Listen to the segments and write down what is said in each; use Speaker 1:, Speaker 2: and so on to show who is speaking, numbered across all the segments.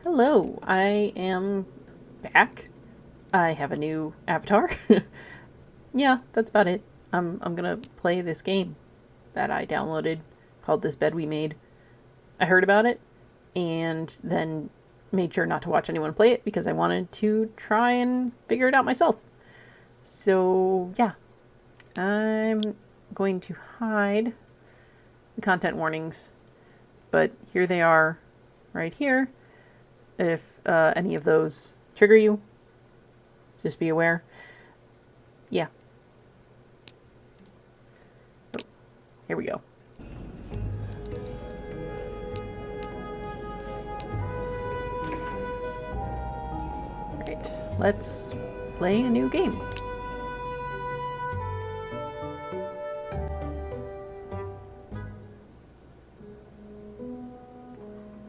Speaker 1: Hello, I am back. I have a new avatar. Yeah, that's about it. I'm gonna play this game that I downloaded called This Bed We Made. I heard about it and then made sure not to watch anyone play it because I wanted to try and figure it out myself. So, yeah, I'm going to hide the content warnings, but here they are right here. If any of those trigger you, just be aware. Yeah. Oh, here we go. Alright, let's play a new game.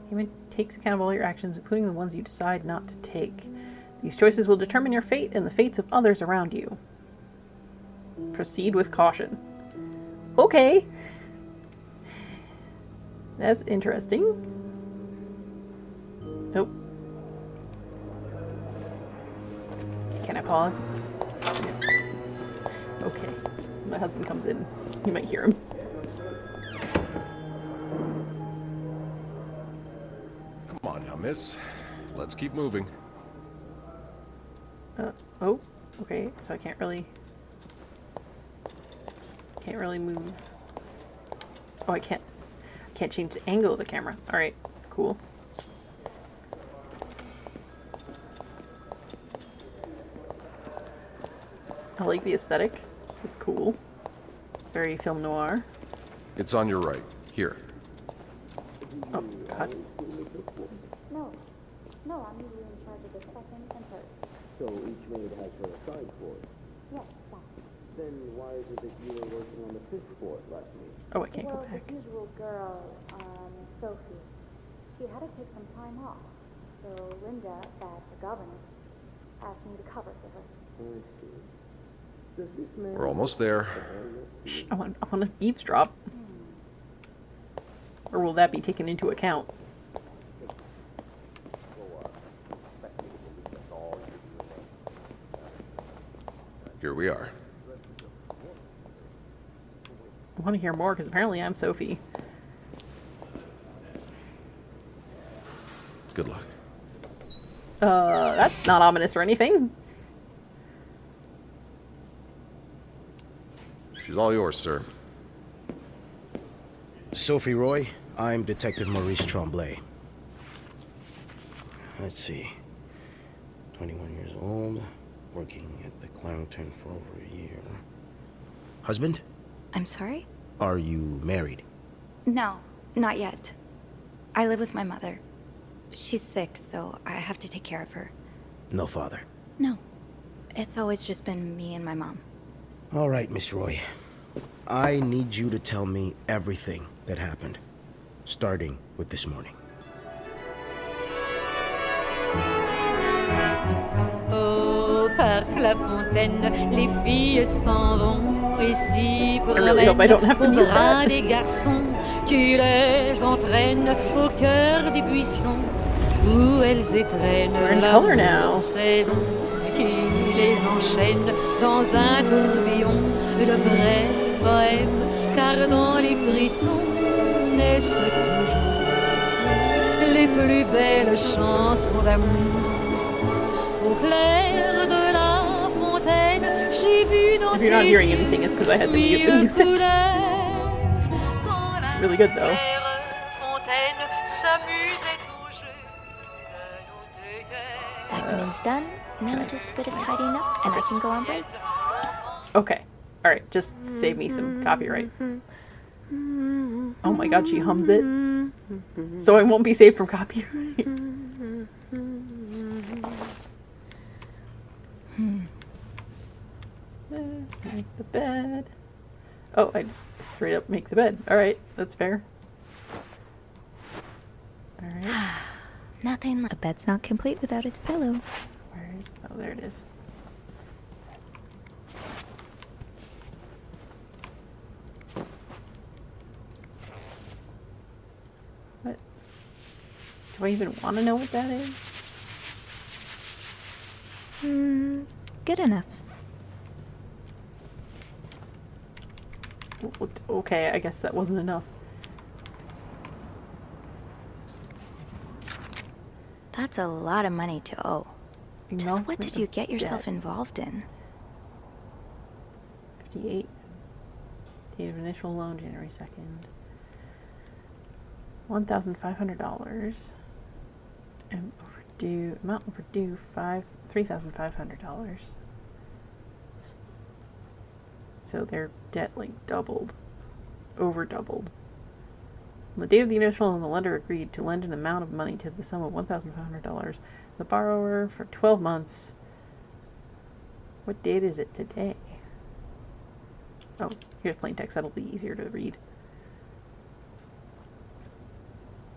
Speaker 1: Human takes account of all your actions, including the ones you decide not to take. These choices will determine your fate and the fates of others around you. Proceed with caution. Okay. That's interesting. Nope. Can I pause? Okay. My husband comes in. You might hear him.
Speaker 2: Come on now, miss. Let's keep moving.
Speaker 1: Oh, okay. So I can't really move. Oh, I can't change the angle of the camera. All right, cool. I like the aesthetic. It's cool. Very film noir.
Speaker 2: It's on your right. Here.
Speaker 1: Oh, God.
Speaker 3: No, I'm usually in charge of the second and third.
Speaker 4: So each maid has her assigned floors.
Speaker 3: Yes, exactly.
Speaker 4: Then why is it that you were working on the fifth floor last week?
Speaker 1: Oh, I can't go
Speaker 3: Well,
Speaker 1: back.
Speaker 3: the usual girl, Sophie, she had to take some time off. So Linda, as the governess, asked me to cover for her.
Speaker 4: I see. Does this man...
Speaker 2: We're almost there.
Speaker 1: Shh, I want to eavesdrop. Or will that be taken into account?
Speaker 2: Here we are.
Speaker 1: I want to hear more because apparently I'm Sophie.
Speaker 2: Good luck.
Speaker 1: That's not ominous or anything.
Speaker 2: She's all yours, sir.
Speaker 5: Sophie Roy, I'm Detective Maurice Tremblay. Let's see. 21 years old, working at the Clarendon for over a year. Husband?
Speaker 6: I'm sorry?
Speaker 5: Are you married?
Speaker 6: No, not yet. I live with my mother. She's sick, so I have to take care of her.
Speaker 5: No father.
Speaker 6: No. It's always just been me and my mom.
Speaker 5: All right, Miss Roy. I need you to tell me everything that happened, starting with this morning.
Speaker 7: Au parc La Fontaine, les filles s'en vont et s'y
Speaker 1: really hope I don't have to
Speaker 7: au
Speaker 1: mute
Speaker 7: bras
Speaker 1: that.
Speaker 7: des garçons. Tu les entraînes au cœur des buissons où elles étrennent
Speaker 1: We're in
Speaker 7: la
Speaker 1: color now.
Speaker 7: saison. Tu les enchaînes dans un tourbillon de vrai bohème, car dans les frissons naissent toujours les plus belles chansons d'amour. Au clair de la fontaine, j'ai vu dans
Speaker 1: If you're not
Speaker 7: tes
Speaker 1: hearing
Speaker 7: yeux
Speaker 1: anything, it's because I had to mute the
Speaker 7: mille
Speaker 1: music.
Speaker 7: couleurs. Quand
Speaker 1: It's
Speaker 7: la
Speaker 1: really good though.
Speaker 7: claire fontaine s'amusait au jeu de nos deux cœurs.
Speaker 6: Admin's done. Now just a bit of tidying up, and I can go on break.
Speaker 1: Okay. All right. Just save me some copyright. Oh my God, she hums it. So I won't be saved from copyright. Let's make the bed. Oh, I just straight up make the bed. All right, that's fair. All right.
Speaker 6: Nothing like a bed's not complete without its pillow.
Speaker 1: Where's? Oh, there it is. What? Do I even want to know what that is?
Speaker 6: Good enough.
Speaker 1: Okay, I guess that wasn't enough.
Speaker 6: That's a lot of money to owe. Just what did you get yourself
Speaker 1: debt.
Speaker 6: involved in?
Speaker 1: 58. Date of initial loan, January 2nd. $1,500. And overdue, amount overdue, $3,500. So their debt like doubled. Over doubled. On the date of the initial loan, the lender agreed to lend an amount of money to the sum of $1,500. The borrower for 12 months. What date is it today? Oh, here's plain text. That'll be easier to read.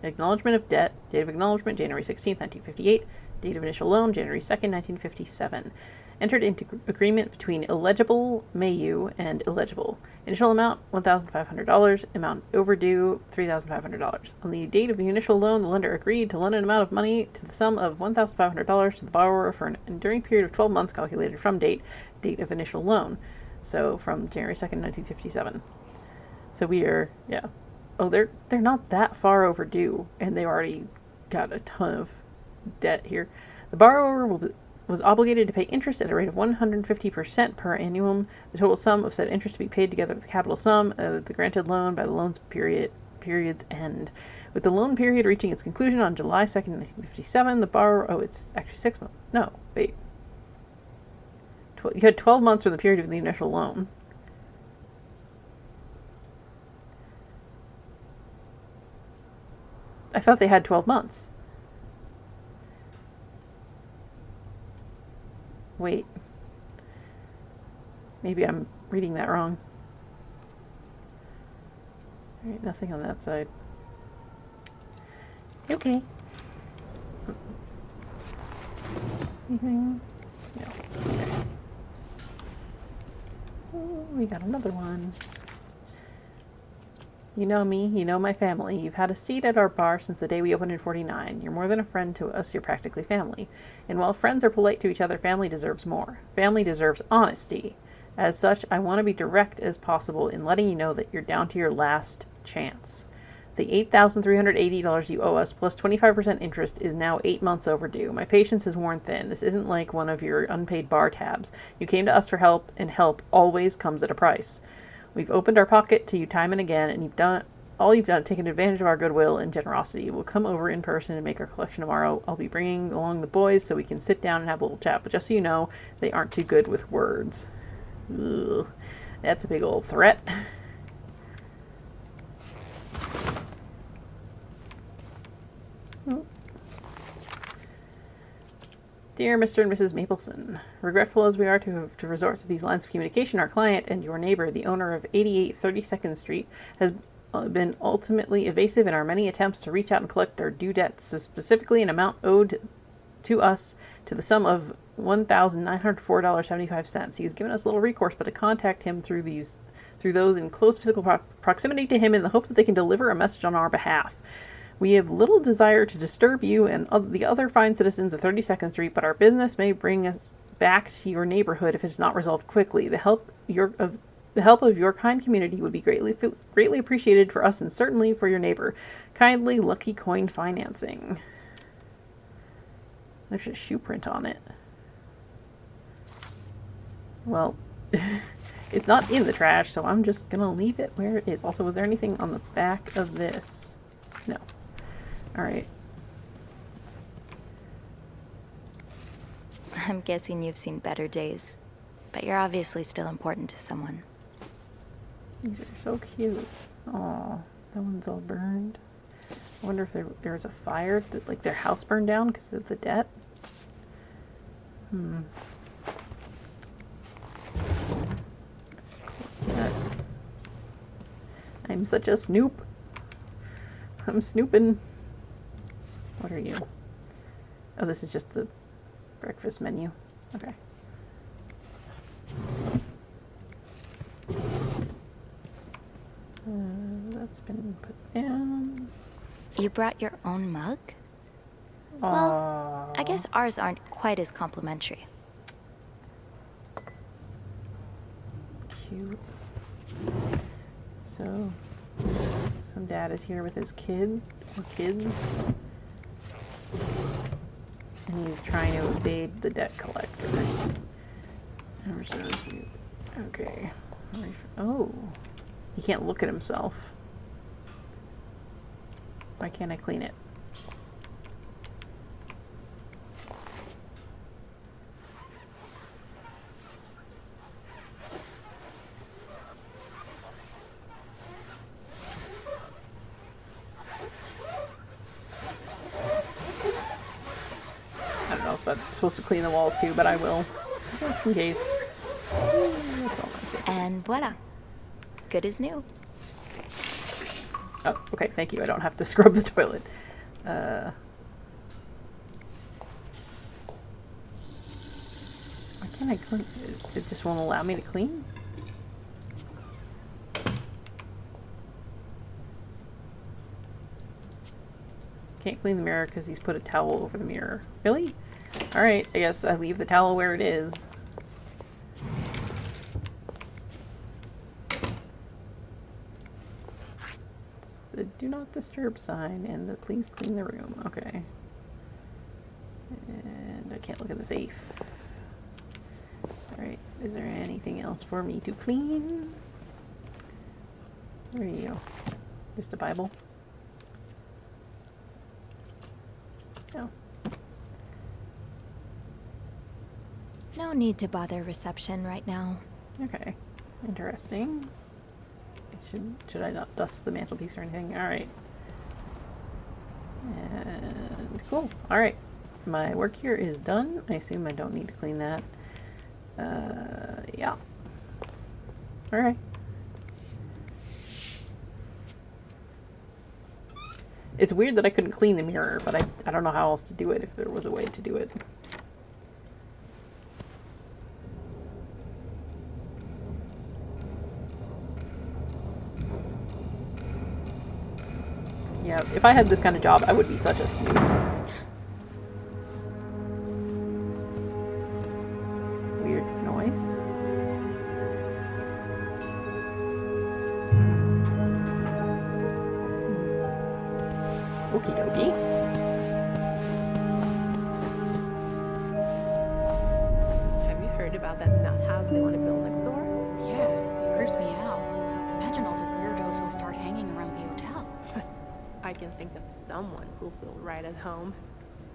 Speaker 1: Acknowledgement of debt. Date of acknowledgement, January 16th, 1958. Date of initial loan, January 2nd, 1957. Entered into agreement between illegible Mayu and illegible. Initial amount, $1,500. Amount overdue, $3,500. On the date of the initial loan, the lender agreed to lend an amount of money to the sum of $1,500 to the borrower for an enduring period of 12 months calculated from date of initial loan. So from January 2nd, 1957. So we are, yeah. Oh, they're not that far overdue, and they already got a ton of debt here. The borrower was obligated to pay interest at a rate of 150% per annum. The total sum of said interest to be paid together with the capital sum of the granted loan by the loan's period's end. With the loan period reaching its conclusion on July 2nd, 1957, the borrower... Oh, it's actually 6 months. No, wait. You had 12 months from the period of the initial loan. I thought they had 12 months. Wait. Maybe I'm reading that wrong. Alright, nothing on that side. Okay. Anything? No. Okay. Oh, we got another one. You know me, you know my family. You've had a seat at our bar since the day we opened in 49. You're more than a friend to us, you're practically family. And while friends are polite to each other, family deserves more. Family deserves honesty. As such, I want to be direct as possible in letting you know that you're down to your last chance. The $8,380 you owe us plus 25% interest is now 8 months overdue. My patience has worn thin. This isn't like one of your unpaid bar tabs. You came to us for help, and help always comes at a price. We've opened our pocket to you time and again, and you've done taken advantage of our goodwill and generosity. We'll come over in person and make our collection tomorrow. I'll be bringing along the boys so we can sit down and have a little chat, but just so you know, they aren't too good with words. Ugh, that's a big old threat. Dear Mr. and Mrs. Mapleson, regretful as we are to have to resort to these lines of communication, our client and your neighbor, the owner of 88 32nd Street, has been ultimately evasive in our many attempts to reach out and collect our due debts, so specifically an amount owed to us to the sum of $1,904.75. He has given us little recourse but to contact him through those in close physical proximity to him in the hopes that they can deliver a message on our behalf. We have little desire to disturb you and the other fine citizens of 32nd Street, but our business may bring us back to your neighborhood if it's not resolved quickly. The help of your kind community would be greatly appreciated for us and certainly for your neighbor. Kindly, Lucky Coin Financing. There's a shoe print on it. Well, it's not in the trash, so I'm just gonna leave it where it is. Also, was there anything on the back of this? No. Alright.
Speaker 6: I'm guessing you've seen better days, but you're obviously still important to someone.
Speaker 1: These are so cute. Aw, that one's all burned. I wonder if there was a fire, that, like their house burned down because of the debt. What's that? I'm such a snoop. I'm snooping. What are you? Oh, this is just the breakfast menu. Okay. That's been put down.
Speaker 6: You brought your own mug? Well, I guess ours aren't quite as complimentary.
Speaker 1: Cute. So, some dad is here with his kid, or kids. And he's trying to evade the debt collectors. Okay. Oh. He can't look at himself. Why can't I clean it? I don't know if I'm supposed to clean the walls too, but I will. Just in case. That's all I say.
Speaker 6: And voila. Good as new.
Speaker 1: Oh, okay, thank you. I don't have to scrub the toilet. Why can't I clean? It just won't allow me to clean? Can't clean the mirror because he's put a towel over the mirror. Really? Alright, I guess I leave the towel where it is. It's the do not disturb sign and the please clean the room. Okay. And I can't look at the safe. Alright, is there anything else for me to clean? There you go. Just a Bible. No.
Speaker 6: No need to bother reception right now.
Speaker 1: Okay. Interesting. Should I not dust the mantelpiece or anything? Alright. And cool. Alright. My work here is done. I assume I don't need to clean that. Yeah. Alright. It's weird that I couldn't clean the mirror, but I don't know how else to do it if there was a way to do it. Yeah, if I had this kind of job, I would be such a snoop. Weird noise. Okie dokie.
Speaker 8: Have you heard about that nut house they want to build next door?
Speaker 9: Yeah, it creeps me out. Imagine all the weirdos who'll start hanging around the hotel.
Speaker 8: I can think of someone who'll feel right at home.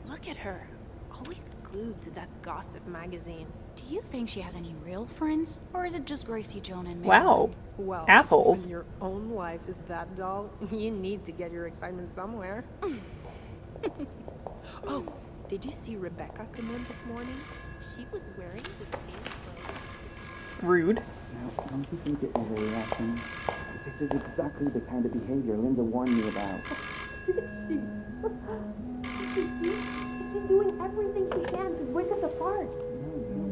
Speaker 8: Look at her, always glued to that gossip magazine.
Speaker 9: Do you think she has any real friends? Or is it just Gracie, Joan, and Mary?
Speaker 1: Wow.
Speaker 8: Well,
Speaker 1: Assholes.
Speaker 8: when your own life is that dull, you need to get your excitement somewhere. Oh, did you see Rebecca come in this morning? She was wearing the same clothes.
Speaker 1: Rude.
Speaker 4: Now, don't you think it overreacting? This is exactly the kind of behavior Linda warned me about.
Speaker 3: She's doing everything she can to break us apart.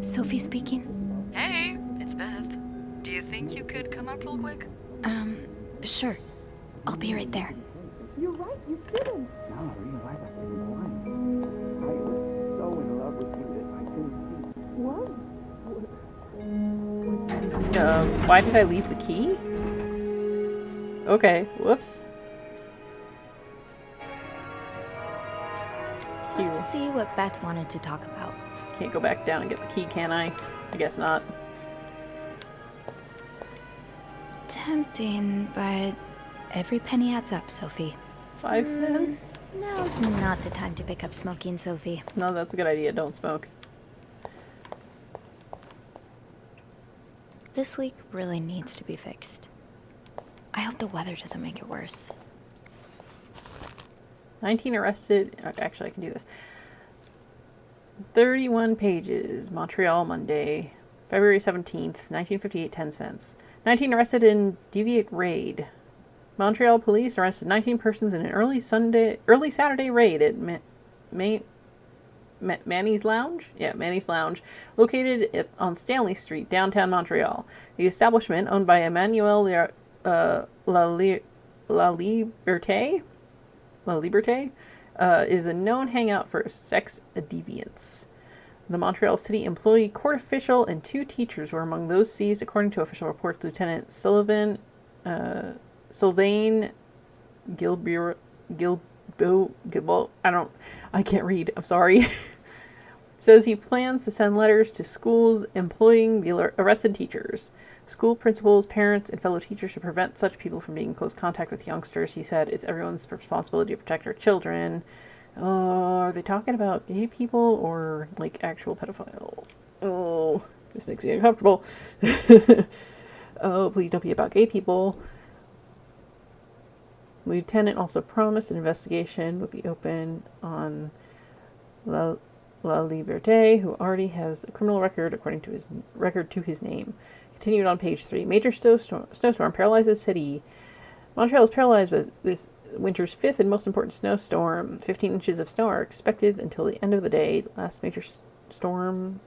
Speaker 6: Sophie speaking.
Speaker 7: Hey, it's Beth. Do you think you could come up real quick?
Speaker 6: Sure. I'll be right there.
Speaker 3: You're right, you shouldn't.
Speaker 4: Now I realize I've been blind. I was so in love with you that I couldn't see.
Speaker 3: What?
Speaker 1: Why did I leave the key? Okay, whoops. Phew.
Speaker 6: Let's see what Beth wanted to talk about.
Speaker 1: Can't go back down and get the key, can I? I guess not.
Speaker 6: Tempting, but every penny adds up, Sophie.
Speaker 1: 5 cents?
Speaker 6: Now's not the time to pick up smoking, Sophie.
Speaker 1: No, that's a good idea. Don't smoke.
Speaker 6: This leak really needs to be fixed. I hope the weather doesn't make it worse.
Speaker 1: 19 arrested. Okay, actually, I can do this. 31 pages. Montreal, Monday, February 17th, 1958, 10 cents. 19 arrested in deviant raid. Montreal police arrested 19 persons in an early Saturday raid at Manny's Lounge? Yeah, Manny's Lounge, located on Stanley Street, downtown Montreal. The establishment, owned by Emmanuel La Liberté, is a known hangout for sex deviants. The Montreal City employee, court official, and 2 teachers were among those seized, according to official reports. Lieutenant Sylvain Gilbo, I can't read. I'm sorry. Says he plans to send letters to schools employing the arrested teachers. School principals, parents, and fellow teachers should prevent such people from being in close contact with youngsters. He said it's everyone's responsibility to protect our children. Are they talking about gay people or, like, actual pedophiles? Oh, this makes me uncomfortable. Oh, please don't be about gay people. Lieutenant also promised an investigation would be open on La Liberté, who already has a criminal record according to his name. Continued on page 3. Major snowstorm paralyzes city. Montreal is paralyzed by this winter's 5th and most important snowstorm. 15 inches of snow are expected until the end of the day. The last major storm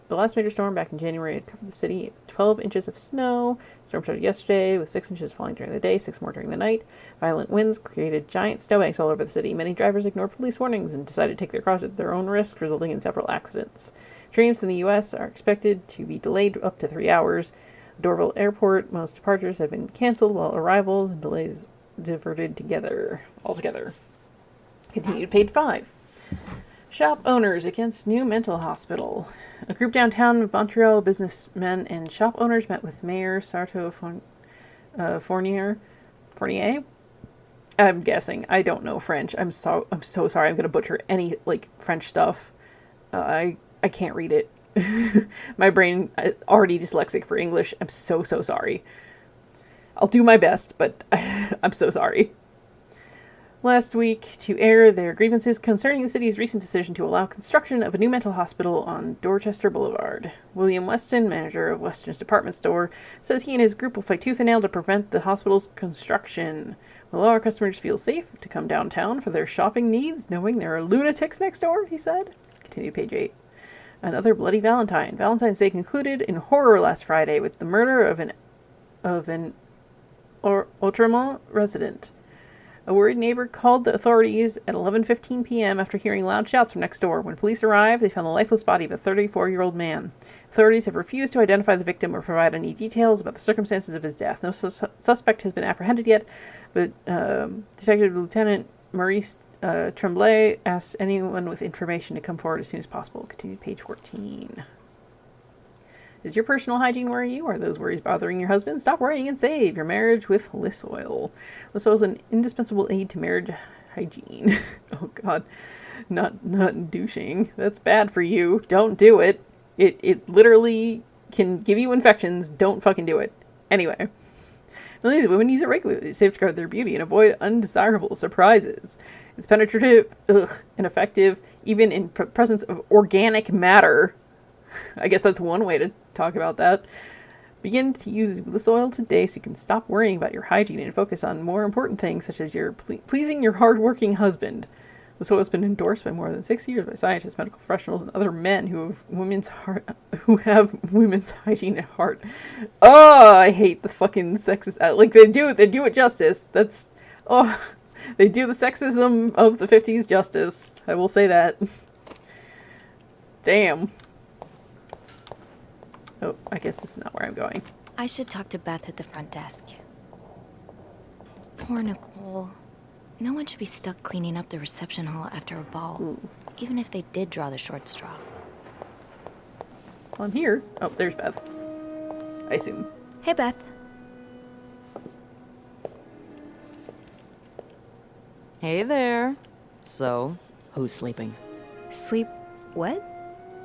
Speaker 1: back in January had covered the city. 12 inches of snow. Storm started yesterday with 6 inches falling during the day, 6 more during the night. Violent winds created giant snowbanks all over the city. Many drivers ignored police warnings and decided to take their cars at their own risk, resulting in several accidents. Trains in the U.S. are expected to be delayed up to 3 hours. Dorval Airport, most departures have been canceled, while arrivals and delays diverted altogether. Continued page 5. Shop owners against new mental hospital. A group downtown of Montreal businessmen and shop owners met with Mayor Sarto Fournier. I'm guessing. I don't know French. I'm so sorry. I'm going to butcher any, like, French stuff. I can't read it. My brain already dyslexic for English. I'm so sorry. I'll do my best, but I'm so sorry. Last week, to air their grievances concerning the city's recent decision to allow construction of a new mental hospital on Dorchester Boulevard. William Weston, manager of Weston's department store, says he and his group will fight tooth and nail to prevent the hospital's construction. Will our customers feel safe to come downtown for their shopping needs, knowing there are lunatics next door, he said. Continue page 8. Another bloody Valentine. Valentine's Day concluded in horror last Friday with the murder of an Outremont resident. A worried neighbor called the authorities at 11:15 p.m. after hearing loud shouts from next door. When police arrived, they found the lifeless body of a 34-year-old man. Authorities have refused to identify the victim or provide any details about the circumstances of his death. No suspect has been apprehended yet, but Detective Lieutenant Maurice Tremblay asks anyone with information to come forward as soon as possible. Continue page 14. Does your personal hygiene worry you? Are those worries bothering your husband? Stop worrying and save your marriage with Liss Oil. Liss Oil is an indispensable aid to marriage hygiene. Oh God, not douching. That's bad for you. Don't do it. It literally can give you infections. Don't fucking do it. Anyway. Millions of women use it regularly to safeguard their beauty and avoid undesirable surprises. It's penetrative, and effective, even in presence of organic matter. I guess that's one way to talk about that. Begin to use this oil today so you can stop worrying about your hygiene and focus on more important things such as your pleasing your hardworking husband. This oil has been endorsed by more than 6 years by scientists, medical professionals, and other men who have women's hygiene at heart. Oh, I hate the fucking sexist. Like they do it justice. They do the sexism of the 50s justice. I will say that. Damn. Oh, I guess this is not where I'm going.
Speaker 6: I should talk to Beth at the front desk. Poor Nicole. No one should be stuck cleaning up the reception hall after a ball, even if they did draw the short straw.
Speaker 1: On here. Oh, there's Beth. I assume.
Speaker 6: Hey, Beth.
Speaker 10: Hey there. So, who's sleeping?
Speaker 6: Sleep what?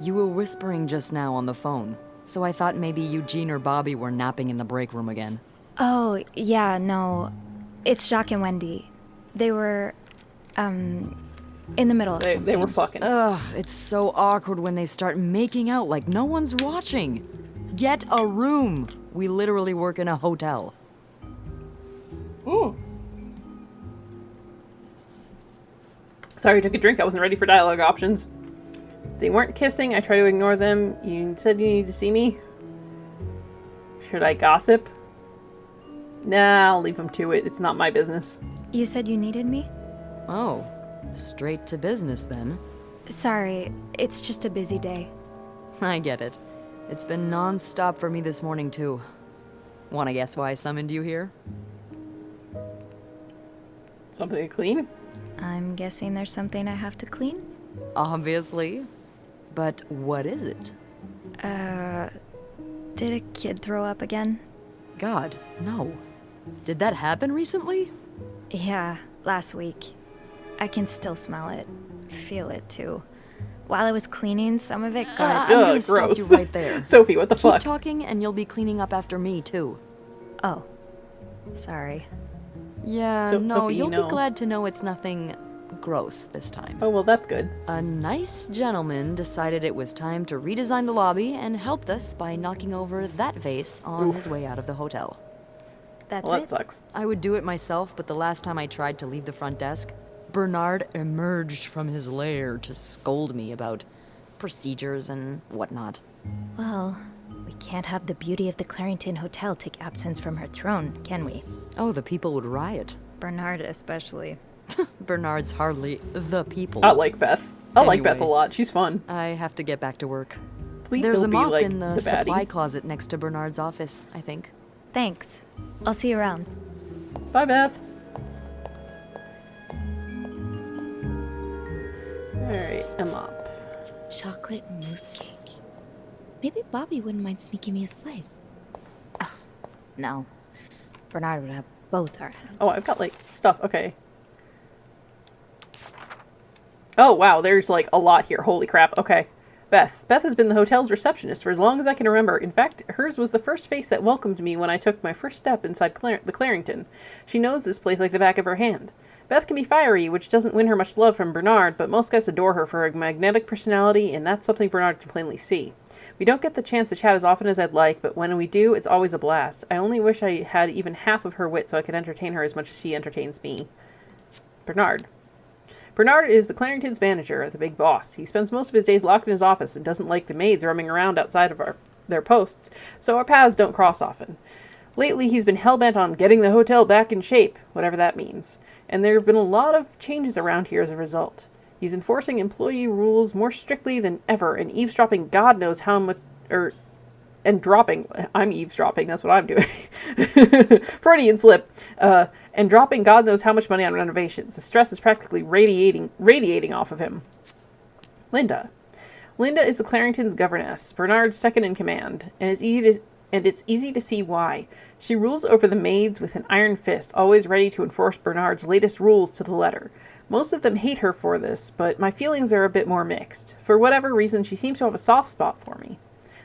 Speaker 10: You were whispering just now on the phone, so I thought maybe Eugene or Bobby were napping in the break room again.
Speaker 6: Oh, yeah, no. It's Jacques and Wendy. They were, in the middle of something.
Speaker 1: They were fucking.
Speaker 10: Ugh, it's so awkward when they start making out like no one's watching. Get a room. We literally work in a hotel.
Speaker 1: Sorry, I took a drink. I wasn't ready for dialogue options. They weren't kissing. I try to ignore them. You said you need to see me? Should I gossip? Nah, I'll leave them to it. It's not my business.
Speaker 6: You said you needed me?
Speaker 10: Oh, Straight to business, then.
Speaker 6: Sorry, it's just a busy day.
Speaker 10: I get it. It's been non-stop for me this morning, too. Wanna guess why I summoned you here?
Speaker 1: Something to clean?
Speaker 6: I'm guessing there's something I have to clean?
Speaker 10: Obviously. But what is it?
Speaker 6: Did a kid throw up again?
Speaker 10: God, no. Did that happen recently?
Speaker 6: Yeah, last week. I can still smell it. Feel it, too. While I was cleaning, some of it got...
Speaker 10: I'm gonna stop you right there.
Speaker 1: Sophie, what the
Speaker 10: Keep
Speaker 1: fuck?
Speaker 10: talking and you'll be cleaning up after me, too.
Speaker 6: Oh. Sorry.
Speaker 10: Yeah,
Speaker 1: So-
Speaker 10: no,
Speaker 1: Sophie,
Speaker 10: you'll
Speaker 1: no.
Speaker 10: be glad to know it's nothing gross this time.
Speaker 1: Oh, well, that's good.
Speaker 10: A nice gentleman decided it was time to redesign the lobby and helped us by knocking over that vase on his way out of the hotel.
Speaker 6: That's
Speaker 1: Well,
Speaker 6: it?
Speaker 1: that sucks.
Speaker 10: I would do it myself, but the last time I tried to leave the front desk, Bernard emerged from his lair to scold me about procedures and whatnot.
Speaker 6: Well, we can't have the beauty of the Clarington Hotel take absence from her throne, can we?
Speaker 10: Oh, the people would riot.
Speaker 6: Bernard especially.
Speaker 10: Bernard's hardly the people.
Speaker 1: I like Beth. I like Beth a
Speaker 10: Anyway.
Speaker 1: lot. She's fun.
Speaker 10: I have to get back to work.
Speaker 1: Please
Speaker 10: There's
Speaker 1: don't
Speaker 10: a
Speaker 1: be
Speaker 10: mop
Speaker 1: like
Speaker 10: in the
Speaker 1: the baddie.
Speaker 10: supply closet next to Bernard's office, I think.
Speaker 6: Thanks. I'll see you around.
Speaker 1: Bye, Beth. Alright, a mop.
Speaker 11: Chocolate mousse cake. Maybe Bobby wouldn't mind sneaking me a slice.
Speaker 6: Ugh, no. Bernard would have both our heads.
Speaker 1: Oh, I've got, like, stuff. Okay. Oh, wow, there's, like, a lot here. Holy crap. Okay. Beth. Beth has been the hotel's receptionist for as long as I can remember. In fact, hers was the first face that welcomed me when I took my first step inside the Clarington. She knows this place like the back of her hand. Beth can be fiery, which doesn't win her much love from Bernard, but most guys adore her for her magnetic personality, and that's something Bernard can plainly see. We don't get the chance to chat as often as I'd like, but when we do, it's always a blast. I only wish I had even half of her wit so I could entertain her as much as she entertains me. Bernard. Bernard is the Clarington's manager, the big boss. He spends most of his days locked in his office and doesn't like the maids roaming around outside of their posts, so our paths don't cross often. Lately, he's been hell-bent on getting the hotel back in shape, whatever that means, and there have been a lot of changes around here as a result. He's enforcing employee rules more strictly than ever and eavesdropping God knows how much, I'm eavesdropping, that's what I'm doing. Freudian slip. And dropping God knows how much money on renovations. The stress is practically radiating off of him. Linda. Linda is the Clarington's governess, Bernard's second in command, and it's easy to see why. She rules over the maids with an iron fist, always ready to enforce Bernard's latest rules to the letter. Most of them hate her for this, but my feelings are a bit more mixed. For whatever reason, she seems to have a soft spot for me.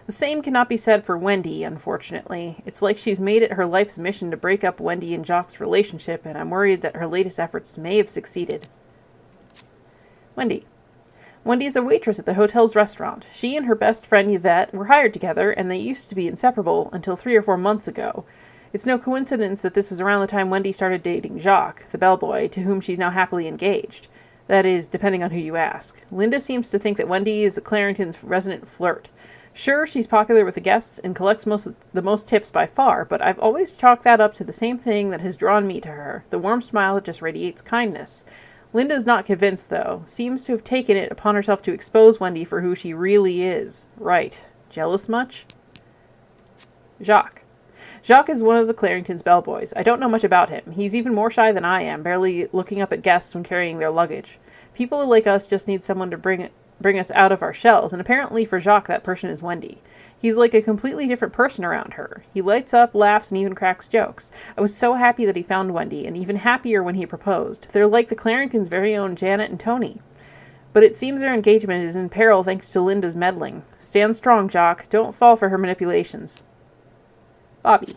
Speaker 1: The same cannot be said for Wendy, unfortunately. It's like she's made it her life's mission to break up Wendy and Jock's relationship, and I'm worried that her latest efforts may have succeeded. Wendy. Wendy is a waitress at the hotel's restaurant. She and her best friend Yvette were hired together, and they used to be inseparable until 3 or 4 months ago. It's no coincidence that this was around the time Wendy started dating Jacques, the bellboy, to whom she's now happily engaged. That is, depending on who you ask. Linda seems to think that Wendy is the Clarington's resident flirt. Sure, she's popular with the guests and collects the most tips by far, but I've always chalked that up to the same thing that has drawn me to her, the warm smile that just radiates kindness. Linda's not convinced, though. Seems to have taken it upon herself to expose Wendy for who she really is. Right. Jealous much? Jacques. Jacques is one of the Clarington's bellboys. I don't know much about him. He's even more shy than I am, barely looking up at guests when carrying their luggage. People like us just need someone to bring us out of our shells, and apparently for Jacques that person is Wendy. He's like a completely different person around her. He lights up, laughs, and even cracks jokes. I was so happy that he found Wendy, and even happier when he proposed. They're like the Clarington's very own Janet and Tony. But it seems their engagement is in peril thanks to Linda's meddling. Stand strong, Jacques. Don't fall for her manipulations. Bobby.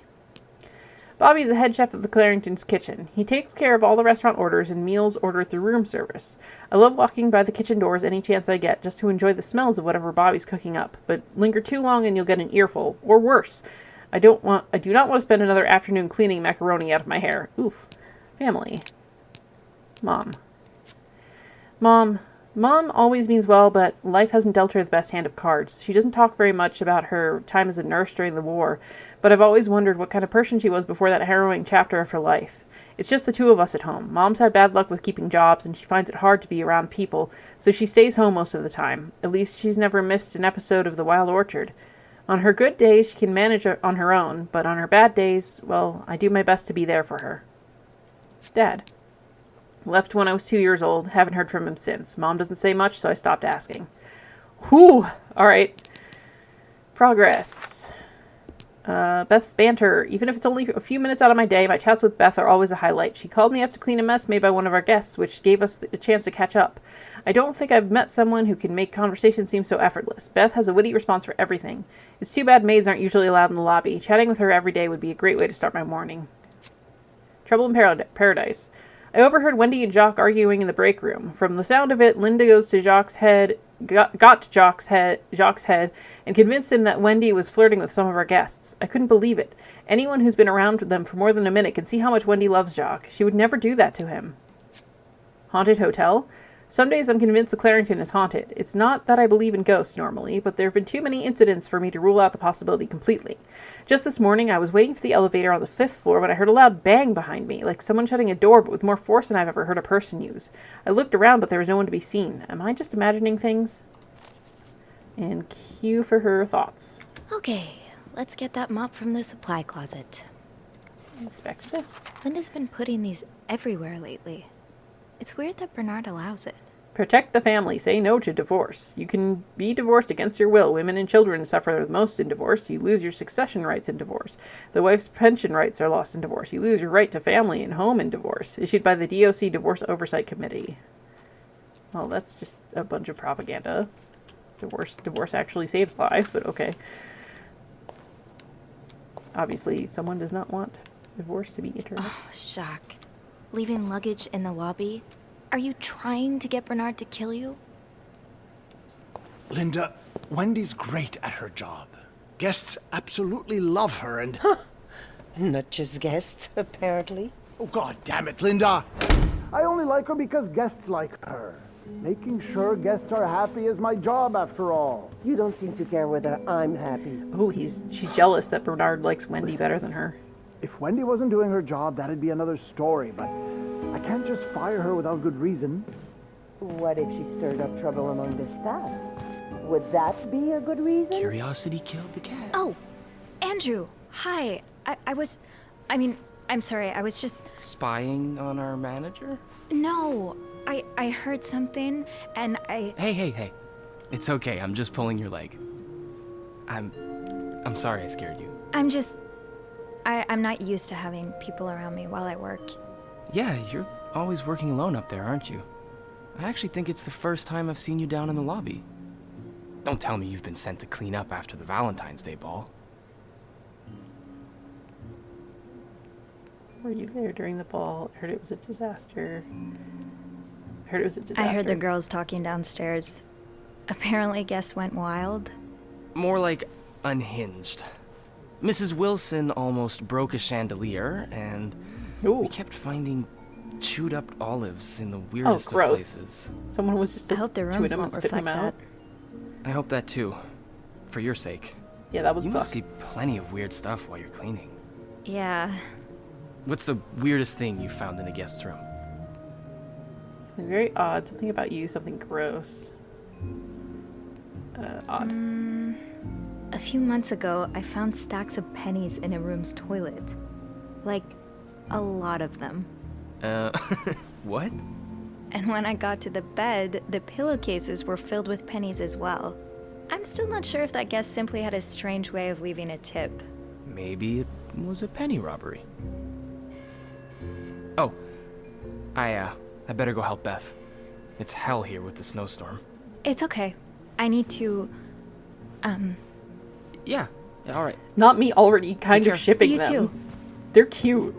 Speaker 1: Bobby is the head chef of the Clarington's kitchen. He takes care of all the restaurant orders and meals ordered through room service. I love walking by the kitchen doors any chance I get, just to enjoy the smells of whatever Bobby's cooking up. But linger too long and you'll get an earful, or worse. I do not want to spend another afternoon cleaning macaroni out of my hair. Oof. Family. Mom. Mom always means well, but life hasn't dealt her the best hand of cards. She doesn't talk very much about her time as a nurse during the war, but I've always wondered what kind of person she was before that harrowing chapter of her life. It's just the two of us at home. Mom's had bad luck with keeping jobs, and she finds it hard to be around people, so she stays home most of the time. At least she's never missed an episode of The Wild Orchard. On her good days, she can manage on her own, but on her bad days, well, I do my best to be there for her. Dad. Left when I was 2 years old. Haven't heard from him since. Mom doesn't say much, so I stopped asking. Whew! Alright. Progress. Beth's banter. Even if it's only a few minutes out of my day, my chats with Beth are always a highlight. She called me up to clean a mess made by one of our guests, which gave us a chance to catch up. I don't think I've met someone who can make conversation seem so effortless. Beth has a witty response for everything. It's too bad maids aren't usually allowed in the lobby. Chatting with her every day would be a great way to start my morning. Trouble in Paradise. I overheard Wendy and Jock arguing in the break room. From the sound of it, Linda goes to Jock's head, got to Jock's head, and convinced him that Wendy was flirting with some of our guests. I couldn't believe it. Anyone who's been around them for more than a minute can see how much Wendy loves Jock. She would never do that to him. Haunted hotel? Some days I'm convinced the Clarington is haunted. It's not that I believe in ghosts normally, but there have been too many incidents for me to rule out the possibility completely. Just this morning, I was waiting for the elevator on the 5th floor when I heard a loud bang behind me, like someone shutting a door, but with more force than I've ever heard a person use. I looked around, but there was no one to be seen. Am I just imagining things? And cue for her thoughts.
Speaker 11: Okay, let's get that mop from the supply closet.
Speaker 1: Inspect this.
Speaker 11: Linda's been putting these everywhere lately. It's weird that Bernard allows it.
Speaker 1: Protect the family. Say no to divorce. You can be divorced against your will. Women and children suffer the most in divorce. You lose your succession rights in divorce. The wife's pension rights are lost in divorce. You lose your right to family and home in divorce. Issued by the DOC Divorce Oversight Committee. Well, that's just a bunch of propaganda. Divorce actually saves lives, but okay. Obviously, someone does not want divorce to be eternal.
Speaker 11: Oh, Jacques. Leaving luggage in the lobby? Are you trying to get Bernard to kill you?
Speaker 12: Linda, Wendy's great at her job. Guests absolutely love her and...
Speaker 13: Not just guests, apparently.
Speaker 12: Oh, God damn it, Linda! I only like her because guests like her. Making sure guests are happy is my job, after all.
Speaker 13: You don't seem to care whether I'm happy.
Speaker 1: Oh, she's jealous that Bernard likes Wendy better than her.
Speaker 12: If Wendy wasn't doing her job, that'd be another story, but I can't just fire her without good reason.
Speaker 13: What if she stirred up trouble among the staff? Would that be a good reason?
Speaker 14: Curiosity killed the cat.
Speaker 6: Oh, Andrew, hi. I'm sorry, I was just...
Speaker 14: Spying on our manager?
Speaker 6: No, I heard something, and I...
Speaker 14: Hey. It's okay, I'm just pulling your leg. I'm sorry I scared you.
Speaker 6: I'm not used to having people around me while I work.
Speaker 14: Yeah, you're always working alone up there, aren't you? I actually think it's the first time I've seen you down in the lobby. Don't tell me you've been sent to clean up after the Valentine's Day ball.
Speaker 1: Were you there during the ball? I heard it was a disaster. I heard
Speaker 6: the girls talking downstairs. Apparently guests went wild.
Speaker 14: More like unhinged. Mrs. Wilson almost broke a chandelier, and we kept finding chewed up olives in the weirdest of places.
Speaker 1: Someone was just
Speaker 6: I hope their rooms won't reflect that.
Speaker 14: I hope that too. For your sake.
Speaker 1: Yeah, that would suck.
Speaker 14: You must see plenty of weird stuff while you're cleaning.
Speaker 6: Yeah.
Speaker 14: What's the weirdest thing you found in a guest's room?
Speaker 1: Something very odd. Something about you. Something gross. Odd.
Speaker 6: A few months ago, I found stacks of pennies in a room's toilet. Like, a lot of them.
Speaker 14: What?
Speaker 6: And when I got to the bed, the pillowcases were filled with pennies as well. I'm still not sure if that guest simply had a strange way of leaving a tip.
Speaker 14: Maybe it was a penny robbery. Oh, I better go help Beth. It's hell here with the snowstorm.
Speaker 6: It's okay. I need to,
Speaker 14: Yeah, all right.
Speaker 1: Not me already kind of shipping
Speaker 6: you
Speaker 1: them.
Speaker 6: Too.
Speaker 1: They're cute.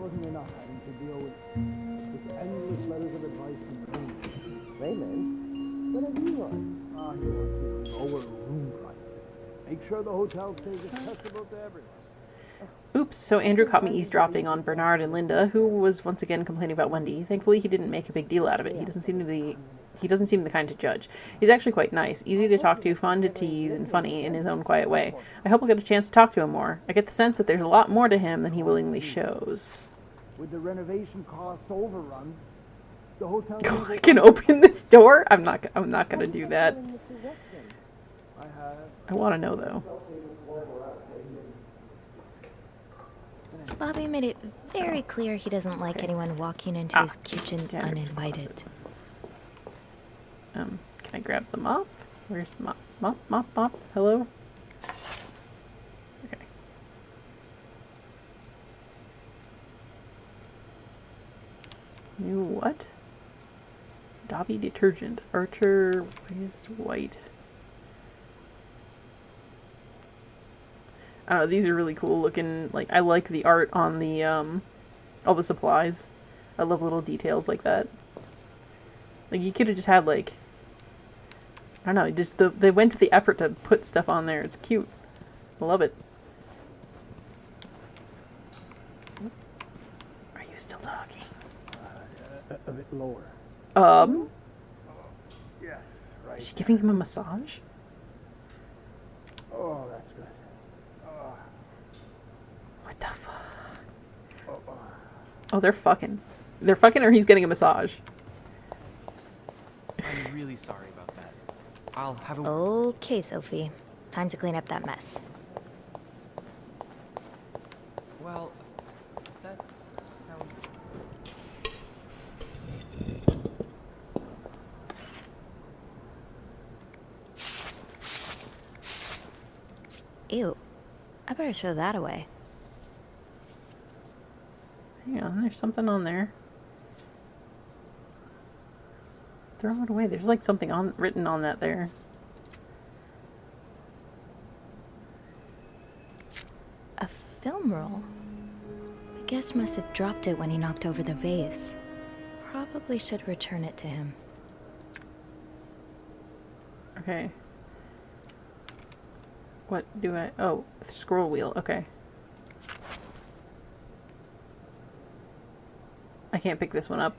Speaker 12: Raymond, what have you on? He wants to lower room prices. Make sure the hotel stays accessible to everyone.
Speaker 1: Oops, so Andrew caught me eavesdropping on Bernard and Linda, who was once again complaining about Wendy. Thankfully, he didn't make a big deal out of it. He doesn't seem to be he doesn't seem the kind to judge. He's actually quite nice, easy to talk to, fun to tease, and funny in his own quiet way. I hope I'll get a chance to talk to him more. I get the sense that there's a lot more to him than he willingly shows.
Speaker 12: With the renovation costs overrun, the hotel...
Speaker 1: I can open this door? I'm not gonna do that. I want to know, though.
Speaker 11: Bobby made it very clear he doesn't like anyone walking into his kitchen uninvited.
Speaker 1: Can I grab the mop? Where's the mop? Mop? Hello? Okay. New what? Dobby detergent. Archer is white. I don't know, these are really cool looking. Like, I like the art on the, all the supplies. I love little details like that. Like, you could have just had, like, I don't know, just they went to the effort to put stuff on there. It's cute. I love it. Are you still talking?
Speaker 12: A bit lower. Yes, right.
Speaker 1: Is she giving him a massage?
Speaker 12: Oh, that's good.
Speaker 1: What the fuck? Oh, they're fucking. They're fucking, or he's getting a massage.
Speaker 14: I'm really sorry about that. I'll have a...
Speaker 11: Okay, Sophie. Time to clean up that mess.
Speaker 14: Well, that sounds...
Speaker 11: Ew. I better throw that away.
Speaker 1: Hang on, there's something on there. Throw it away. There's like something written on that there.
Speaker 11: A film roll. The guest must have dropped it when he knocked over the vase. Probably should return it to him.
Speaker 1: Okay. What do I... Oh, scroll wheel. Okay. I can't pick this one up.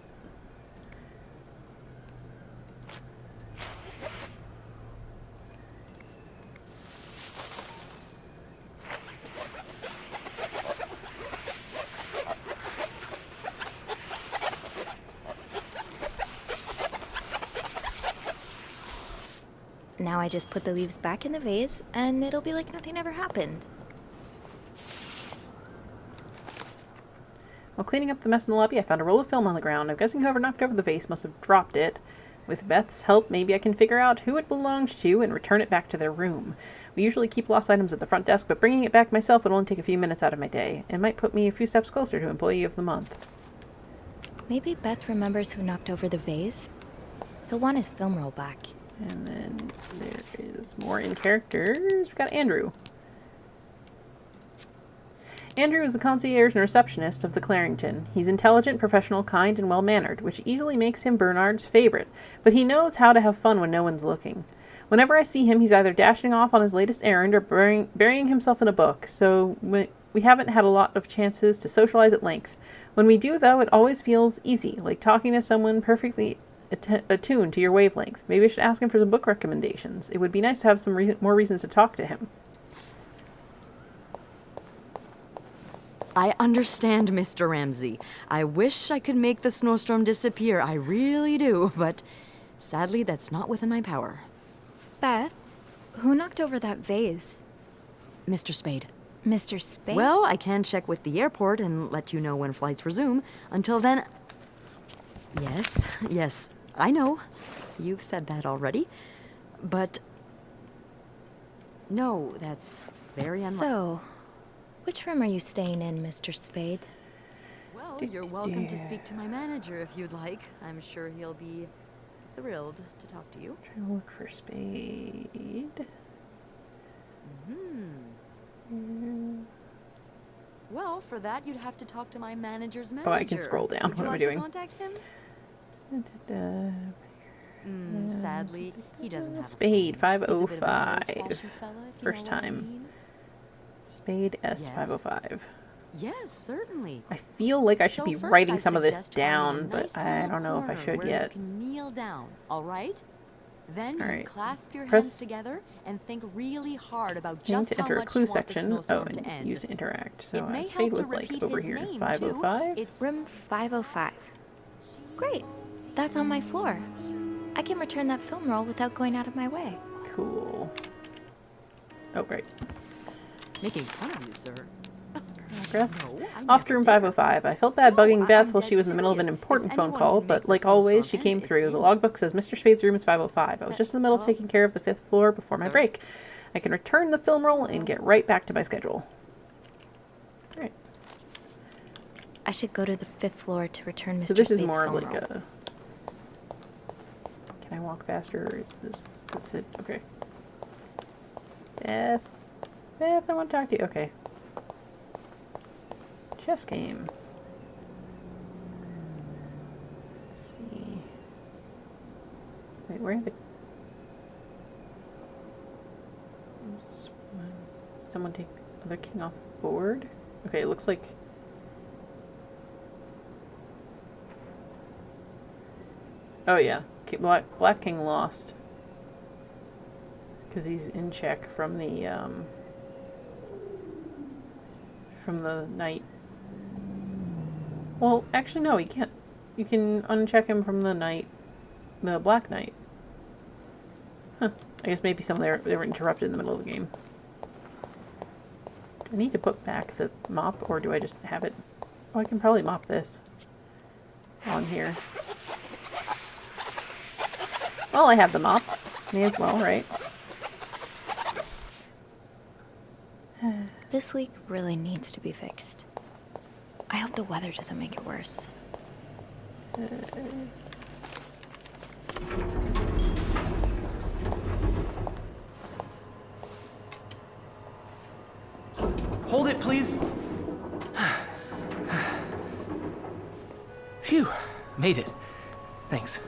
Speaker 11: Now I just put the leaves back in the vase, and it'll be like nothing ever happened.
Speaker 1: While cleaning up the mess in the lobby, I found a roll of film on the ground. I'm guessing whoever knocked over the vase must have dropped it. With Beth's help, maybe I can figure out who it belonged to and return it back to their room. We usually keep lost items at the front desk, but bringing it back myself would only take a few minutes out of my day. It might put me a few steps closer to Employee of the Month.
Speaker 11: Maybe Beth remembers who knocked over the vase. He'll want his film roll back.
Speaker 1: And then there is more in characters. We've got Andrew. Andrew is the concierge and receptionist of the Clarington. He's intelligent, professional, kind, and well-mannered, which easily makes him Bernard's favorite, but he knows how to have fun when no one's looking. Whenever I see him, he's either dashing off on his latest errand or burying himself in a book, so we haven't had a lot of chances to socialize at length. When we do, though, it always feels easy, like talking to someone perfectly attuned to your wavelength. Maybe I should ask him for some book recommendations. It would be nice to have some more reasons to talk to him.
Speaker 10: I understand, Mr. Ramsey. I wish I could make the snowstorm disappear. I really do, but sadly that's not within my power.
Speaker 11: Beth, who knocked over that vase?
Speaker 10: Mr. Spade.
Speaker 11: Mr. Spade?
Speaker 10: Well, I can check with the airport and let you know when flights resume. Until then... Yes, I know. You've said that already. But... no, that's very unlikely.
Speaker 11: So, which room are you staying in, Mr. Spade?
Speaker 10: Well, you're welcome to speak to my manager if you'd like. I'm sure he'll be thrilled to talk to you.
Speaker 1: Trying to look for Spade.
Speaker 10: Well, for that, you'd have to talk to my manager's manager.
Speaker 1: Oh, I can scroll down. What am I doing?
Speaker 10: To contact him? Sadly, he doesn't have
Speaker 1: Spade,
Speaker 10: a
Speaker 1: 505. First time. Spade S505.
Speaker 10: Yes, certainly.
Speaker 1: I feel like I should be
Speaker 10: first
Speaker 1: writing
Speaker 10: I
Speaker 1: some of this
Speaker 10: suggest finding a
Speaker 1: down, but
Speaker 10: nice
Speaker 1: I
Speaker 10: little
Speaker 1: don't know if I
Speaker 10: corner
Speaker 1: should
Speaker 10: where
Speaker 1: yet.
Speaker 10: You can kneel down, all right? Then
Speaker 1: All
Speaker 10: you
Speaker 1: right.
Speaker 10: clasp your
Speaker 1: Press
Speaker 10: hands together and think really hard about
Speaker 1: Aim
Speaker 10: just
Speaker 1: to
Speaker 10: how
Speaker 1: enter a
Speaker 10: much
Speaker 1: clue
Speaker 10: you want the
Speaker 1: section. Oh,
Speaker 10: snowstorm to
Speaker 1: and
Speaker 10: end.
Speaker 1: use to interact. So
Speaker 10: It may
Speaker 1: Spade
Speaker 10: help to
Speaker 1: was like
Speaker 10: repeat
Speaker 1: over
Speaker 10: his
Speaker 1: here.
Speaker 10: name,
Speaker 1: 505.
Speaker 10: too. It's
Speaker 11: Room 505. Great. That's on my floor. I can return that film roll without going out of my way.
Speaker 1: Cool. Oh, right.
Speaker 10: making fun of you, sir.
Speaker 1: Progress.
Speaker 10: No, I
Speaker 1: Off to
Speaker 10: never
Speaker 1: room
Speaker 10: did.
Speaker 1: 505. I felt bad bugging Beth
Speaker 10: I'm
Speaker 1: while
Speaker 10: dead
Speaker 1: she was in the middle of an
Speaker 10: serious.
Speaker 1: important
Speaker 10: If
Speaker 1: phone
Speaker 10: anyone
Speaker 1: call,
Speaker 10: can
Speaker 1: but
Speaker 10: make
Speaker 1: like
Speaker 10: the
Speaker 1: always, she
Speaker 10: snowstorm
Speaker 1: came
Speaker 10: end, it's
Speaker 1: through. The
Speaker 10: you.
Speaker 1: logbook says Mr. Spade's room is 505. I was just in the middle of taking care of the 5th floor before my
Speaker 14: Sorry?
Speaker 1: break. I can return the film roll and get right back to my schedule. Alright.
Speaker 11: I should go to the 5th floor to return Mr.
Speaker 1: So this is
Speaker 11: Spade's
Speaker 1: more
Speaker 11: film
Speaker 1: like
Speaker 11: roll.
Speaker 1: a... Can I walk faster, or is this... That's it? Okay. Beth, I want to talk to you. Okay. Chess game. Let's see. Wait, where are the... Did someone take the other king off the board? Okay, it looks like... Oh yeah, Black King lost. Because he's in check from the knight. Well, actually no, he can't. You can uncheck him from the knight, the Black Knight. Huh. I guess maybe they were interrupted in the middle of the game. Do I need to put back the mop, or do I just have it? Oh, I can probably mop this on here. Well, I have the mop. May as well, right?
Speaker 11: This leak really needs to be fixed. I hope the weather doesn't make it worse.
Speaker 14: Hold it, please. Phew, made it. Thanks.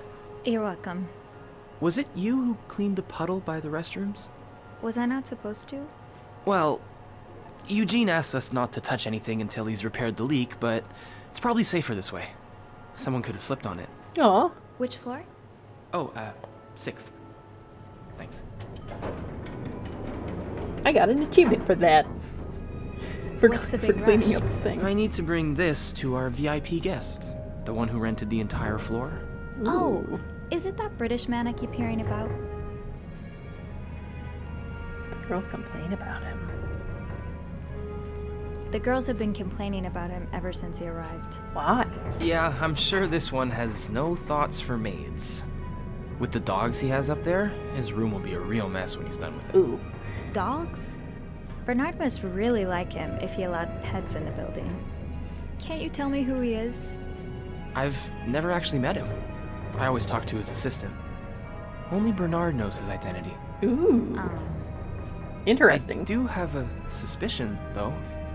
Speaker 11: You're welcome.
Speaker 14: Was it you who cleaned the puddle by the restrooms?
Speaker 11: Was I not supposed to?
Speaker 14: Well, Eugene asked us not to touch anything until he's repaired the leak, but it's probably safer this way. Someone could have slipped on it.
Speaker 1: Aw.
Speaker 11: Which floor?
Speaker 14: Oh, 6th. Thanks.
Speaker 1: I got an achievement for that. For
Speaker 11: What's the
Speaker 1: for
Speaker 11: big
Speaker 1: cleaning
Speaker 11: rush?
Speaker 1: up the thing.
Speaker 14: I need to bring this to our VIP guest, the one who rented the entire floor.
Speaker 11: Oh,
Speaker 1: Ooh.
Speaker 11: is it that British man I keep hearing about?
Speaker 1: The girls complain about him.
Speaker 11: The girls have been complaining about him ever since he arrived.
Speaker 1: Why?
Speaker 14: Yeah, I'm sure this one has no thoughts for maids. With the dogs he has up there, his room will be a real mess when he's done with it.
Speaker 1: Ooh.
Speaker 11: Dogs? Bernard must really like him if he allowed pets in the building. Can't you tell me who he is?
Speaker 14: I've never actually met him. I always talk to his assistant. Only Bernard knows his identity.
Speaker 1: Ooh. Interesting.
Speaker 14: I do have a suspicion, though.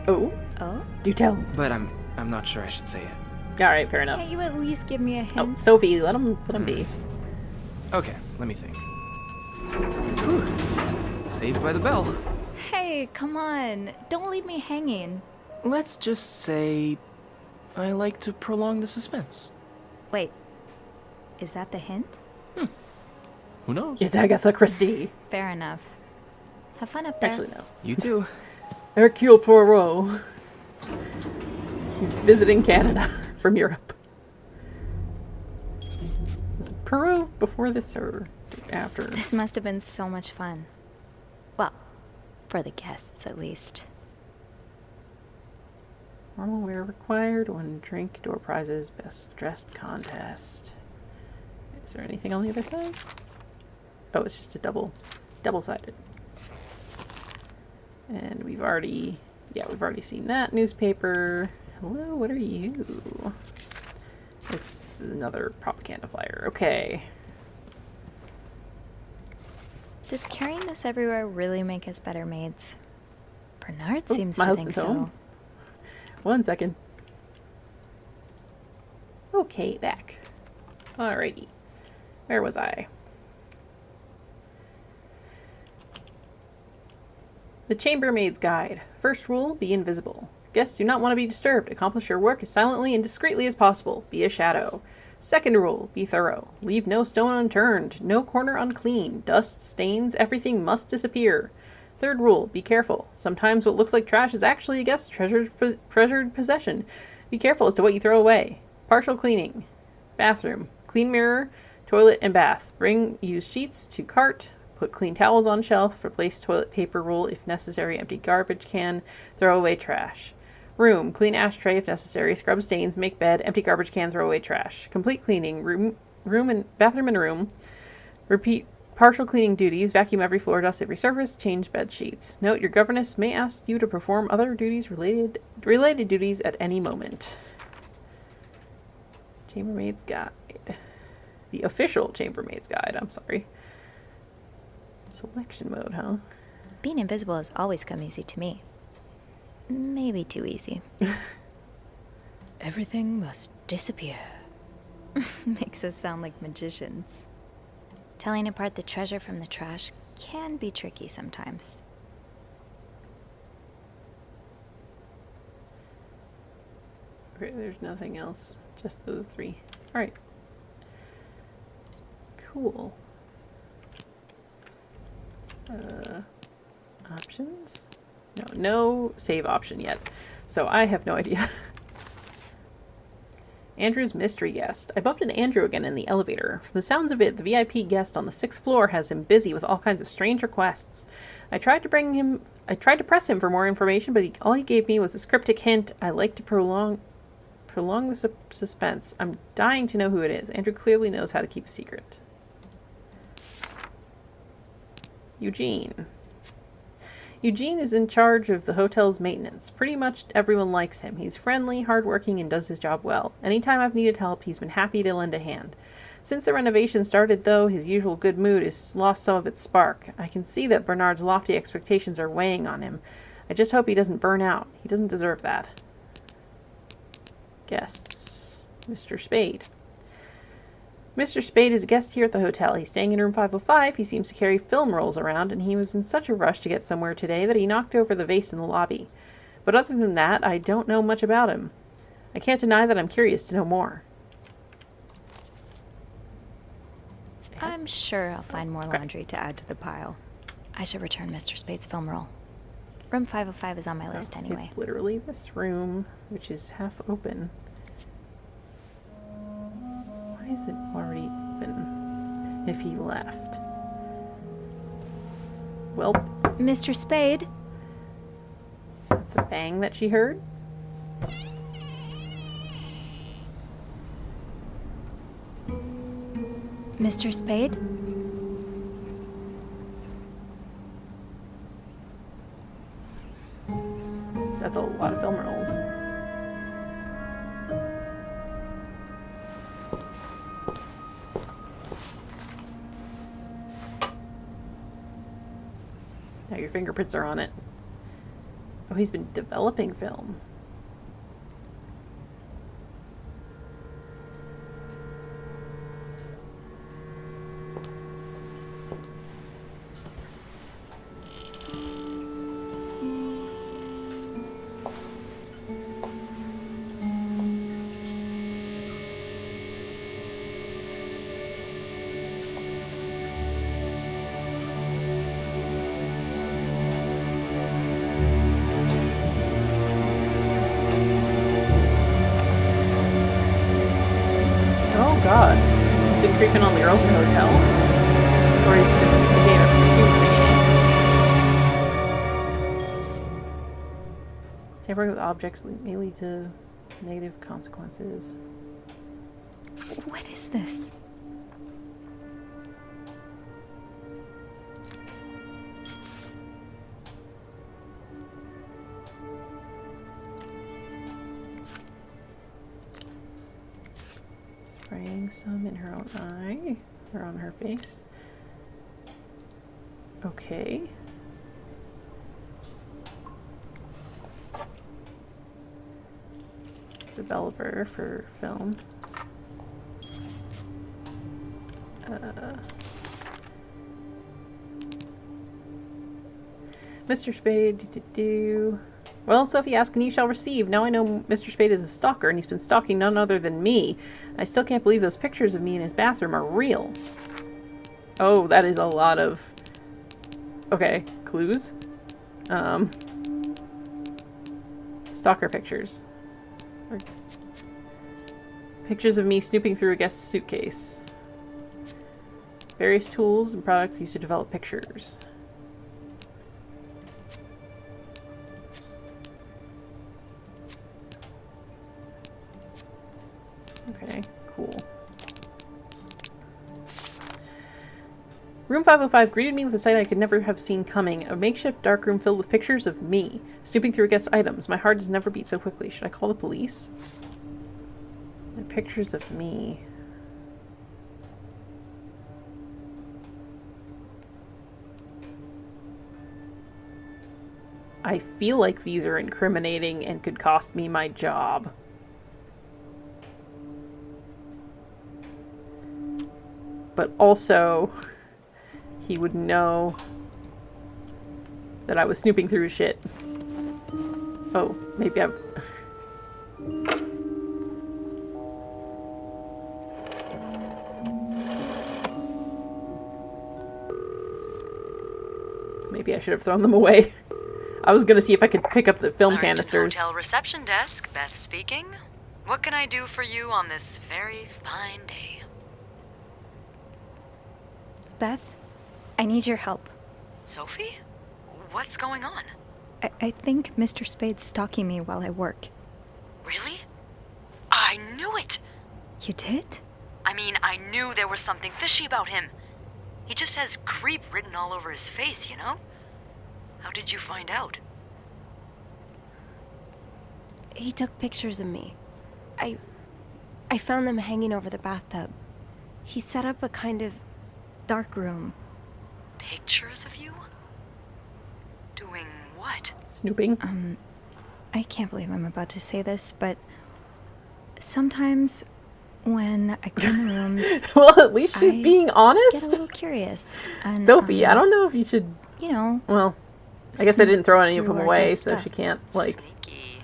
Speaker 1: Oh?
Speaker 11: Oh?
Speaker 1: Do tell.
Speaker 14: But I'm not sure I should say it.
Speaker 1: Alright, fair enough.
Speaker 11: Can't you at least give me a hint?
Speaker 1: Oh, Sophie, let him be.
Speaker 14: Okay, let me think. Whew. Saved by the bell.
Speaker 11: Hey, come on. Don't leave me hanging.
Speaker 14: Let's just say I like to prolong the suspense.
Speaker 11: Wait. Is that the hint?
Speaker 14: Who knows?
Speaker 1: It's Agatha Christie.
Speaker 11: Fair enough. Have fun up there.
Speaker 1: Actually, no.
Speaker 14: You too.
Speaker 1: Hercule Poirot. He's visiting Canada from Europe. Is it Poirot before this or after?
Speaker 11: This must have been so much fun. Well, for the guests at least.
Speaker 1: Normal wear required. 1 drink. Door prizes. Best dressed contest. Is there anything on the other side? Oh, it's just a double-sided. And we've already seen that newspaper. Hello, what are you? It's another propaganda flyer. Okay.
Speaker 11: Does carrying this everywhere really make us better maids? Bernard
Speaker 1: Oh,
Speaker 11: seems
Speaker 1: my
Speaker 11: to think
Speaker 1: husband's
Speaker 11: so.
Speaker 1: home. 1 second. Okay, back. Alrighty. Where was I? The Chambermaid's Guide. First rule, be invisible. Guests do not want to be disturbed. Accomplish your work as silently and discreetly as possible. Be a shadow. Second rule, be thorough. Leave no stone unturned, no corner unclean. Dust, stains, everything must disappear. Third rule, be careful. Sometimes what looks like trash is actually a guest's treasured possession. Be careful as to what you throw away. Partial cleaning. Bathroom. Clean mirror, toilet, and bath. Bring used sheets to cart. Put clean towels on shelf. Replace toilet paper roll if necessary. Empty garbage can. Throw away trash. Room. Clean ashtray if necessary. Scrub stains. Make bed. Empty garbage can. Throw away trash. Complete cleaning. Bathroom and room. Repeat partial cleaning duties. Vacuum every floor. Dust every surface. Change bed sheets. Note: your governess may ask you to perform other duties related duties at any moment. Chambermaid's Guide. The official Chambermaid's Guide. I'm sorry. Selection mode, huh?
Speaker 11: Being invisible has always come easy to me. Maybe too easy. Everything must disappear. Makes us sound like magicians. Telling apart the treasure from the trash can be tricky sometimes.
Speaker 1: Okay, there's nothing else. Just those three. Alright. Cool. Options? No save option yet. So I have no idea. Andrew's mystery guest. I bumped into Andrew again in the elevator. From the sounds of it, the VIP guest on the 6th floor has him busy with all kinds of strange requests. I tried to press him for more information, but all he gave me was this cryptic hint: I like to prolong the suspense. I'm dying to know who it is. Andrew clearly knows how to keep a secret. Eugene. Eugene is in charge of the hotel's maintenance. Pretty much everyone likes him. He's friendly, hardworking, and does his job well. Anytime I've needed help, he's been happy to lend a hand. Since the renovation started, though, his usual good mood has lost some of its spark. I can see that Bernard's lofty expectations are weighing on him. I just hope he doesn't burn out. He doesn't deserve that. Guests. Mr. Spade. Mr. Spade is a guest here at the hotel. He's staying in room 505. He seems to carry film rolls around, and he was in such a rush to get somewhere today that he knocked over the vase in the lobby. But other than that, I don't know much about him. I can't deny that I'm curious to know more.
Speaker 11: I'm sure I'll find more laundry to add to the pile. I should return Mr. Spade's film roll. Room 505 is on my list anyway.
Speaker 1: It's literally this room, which is half open. Why is it already open? If he left. Well,
Speaker 11: Mr. Spade?
Speaker 1: Is that the bang that she heard?
Speaker 11: Mr. Spade?
Speaker 1: That's a lot of film rolls. Now your fingerprints are on it. Oh, he's been developing film. God. He's been creeping on the girls in the hotel? Or he's been tampering with objects may lead to negative consequences.
Speaker 11: What is this?
Speaker 1: Spraying some in her own eye, or on her face. Okay. Developer for film. Mr. Spade, Well, Sophie asked and you shall receive. Now I know Mr. Spade is a stalker, and he's been stalking none other than me. I still can't believe those pictures of me in his bathroom are real. Oh, that is a lot of... Okay, clues. Stalker pictures. Pictures of me snooping through a guest's suitcase. Various tools and products used to develop pictures. Okay, cool. Room 505 greeted me with a sight I could never have seen coming. A makeshift dark room filled with pictures of me, snooping through guest items. My heart has never beat so quickly. Should I call the police? The pictures of me. I feel like these are incriminating and could cost me my job. But also, he would know that I was snooping through his shit. Oh, maybe I've... Maybe I should have thrown them away. I was gonna see if I could pick up the film canisters.
Speaker 10: Hotel reception desk, Beth speaking. What can I do for you on this very fine day?
Speaker 6: Beth, I need your help.
Speaker 10: Sophie? What's going on?
Speaker 6: I think Mr. Spade's stalking me while I work.
Speaker 10: Really? I knew it!
Speaker 6: You did?
Speaker 10: I mean, I knew there was something fishy about him. He just has creep written all over his face, you know? How did you find out?
Speaker 15: He took pictures of me. I found them hanging over the bathtub. He set up a kind of dark room.
Speaker 10: Pictures of you? Doing what?
Speaker 1: Snooping?
Speaker 6: I can't believe I'm about to say this, but sometimes when I clean the rooms...
Speaker 1: Well, at least she's being honest.
Speaker 6: I get a little curious. And,
Speaker 1: Sophie, I don't know if you should...
Speaker 6: You know...
Speaker 1: Well, I guess I didn't throw any of them
Speaker 6: through our
Speaker 1: away,
Speaker 6: guest
Speaker 1: so
Speaker 6: stuff.
Speaker 1: she can't, like...
Speaker 10: Sneaky.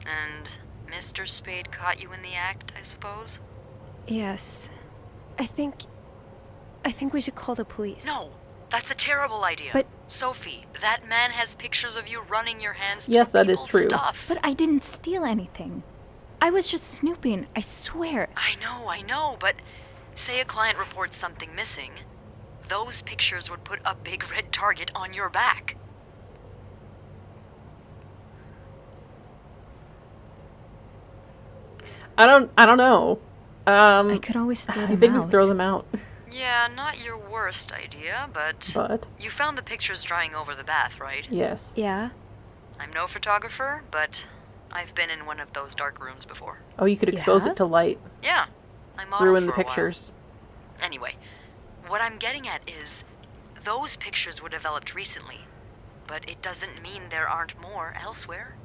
Speaker 10: And Mr. Spade caught you in the act, I suppose?
Speaker 15: Yes. I think we should call the police.
Speaker 10: No, that's a terrible idea.
Speaker 15: But...
Speaker 10: Sophie, that man has pictures of you running your hands
Speaker 1: Yes,
Speaker 10: through
Speaker 1: that is
Speaker 10: people's
Speaker 1: true.
Speaker 10: Stuff.
Speaker 6: But I didn't steal anything. I was just snooping, I swear.
Speaker 10: I know, but say a client reports something missing, those pictures would put a big red target on your back.
Speaker 1: I don't know.
Speaker 6: I could always throw them
Speaker 1: I think
Speaker 6: out.
Speaker 1: we throw them out.
Speaker 10: Yeah, not your worst idea, but... You found the pictures drying over the bath, right?
Speaker 1: Yes.
Speaker 6: Yeah.
Speaker 10: I'm no photographer, but I've been in one of those dark rooms before.
Speaker 1: Oh, you could expose it to light.
Speaker 10: Yeah, I modeled
Speaker 1: Ruin
Speaker 10: for
Speaker 1: the
Speaker 10: a while.
Speaker 1: pictures.
Speaker 10: Anyway, what I'm getting at is, those pictures were developed recently, but it doesn't mean there aren't more elsewhere.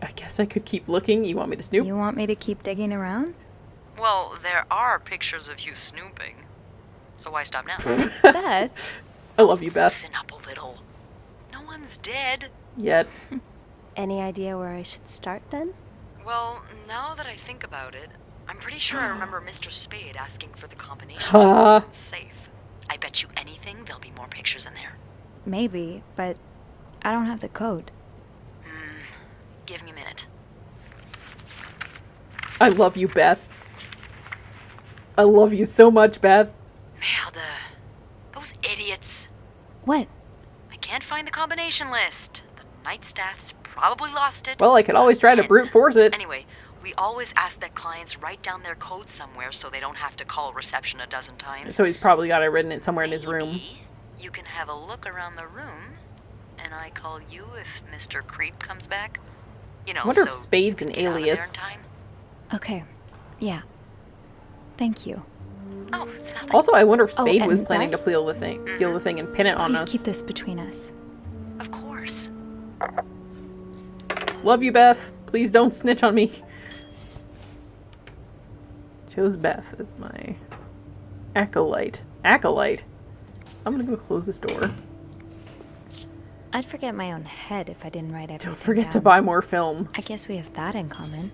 Speaker 1: I guess I could keep looking. You want me to snoop?
Speaker 6: You want me to keep digging around?
Speaker 10: Well, there are pictures of you snooping, so why stop now?
Speaker 6: Beth?
Speaker 1: I love you, Beth.
Speaker 10: Listen up a little. No one's dead.
Speaker 1: Yet.
Speaker 15: Any idea where I should start then?
Speaker 10: Well, now that I think about it, I'm pretty sure I remember Mr. Spade asking for the combination
Speaker 1: Huh.
Speaker 10: to the safe. I bet you anything there'll be more pictures in there.
Speaker 6: Maybe, but I don't have the code.
Speaker 10: Give me a minute.
Speaker 1: I love you, Beth. I love you so much, Beth.
Speaker 10: Merde. Those idiots.
Speaker 6: What?
Speaker 10: I can't find the combination list. The night staff's probably lost it.
Speaker 1: Well, I could always try to brute force it.
Speaker 10: Anyway, we always ask that clients write down their code somewhere so they don't have to call reception a dozen times.
Speaker 1: So he's probably got it written it somewhere in his room.
Speaker 10: You can have a look around the room, and I call you if Mr. Creep comes back. You know,
Speaker 1: I wonder
Speaker 10: so
Speaker 1: if Spade's an
Speaker 10: you can get out of there in
Speaker 1: alias.
Speaker 10: time.
Speaker 6: Okay. Yeah. Thank you.
Speaker 10: Oh, it's nothing.
Speaker 1: Also, I wonder if Spade
Speaker 6: and
Speaker 1: was planning
Speaker 6: Beth?
Speaker 1: to steal the thing and pin it on
Speaker 6: Please
Speaker 1: us.
Speaker 6: keep this between us.
Speaker 10: Of course.
Speaker 1: Love you, Beth. Please don't snitch on me. Chose Beth as my acolyte. Acolyte? I'm gonna go close this door.
Speaker 11: I'd forget my own head if I didn't write everything
Speaker 1: Don't forget to
Speaker 11: down.
Speaker 1: buy more film.
Speaker 11: I guess we have that in common.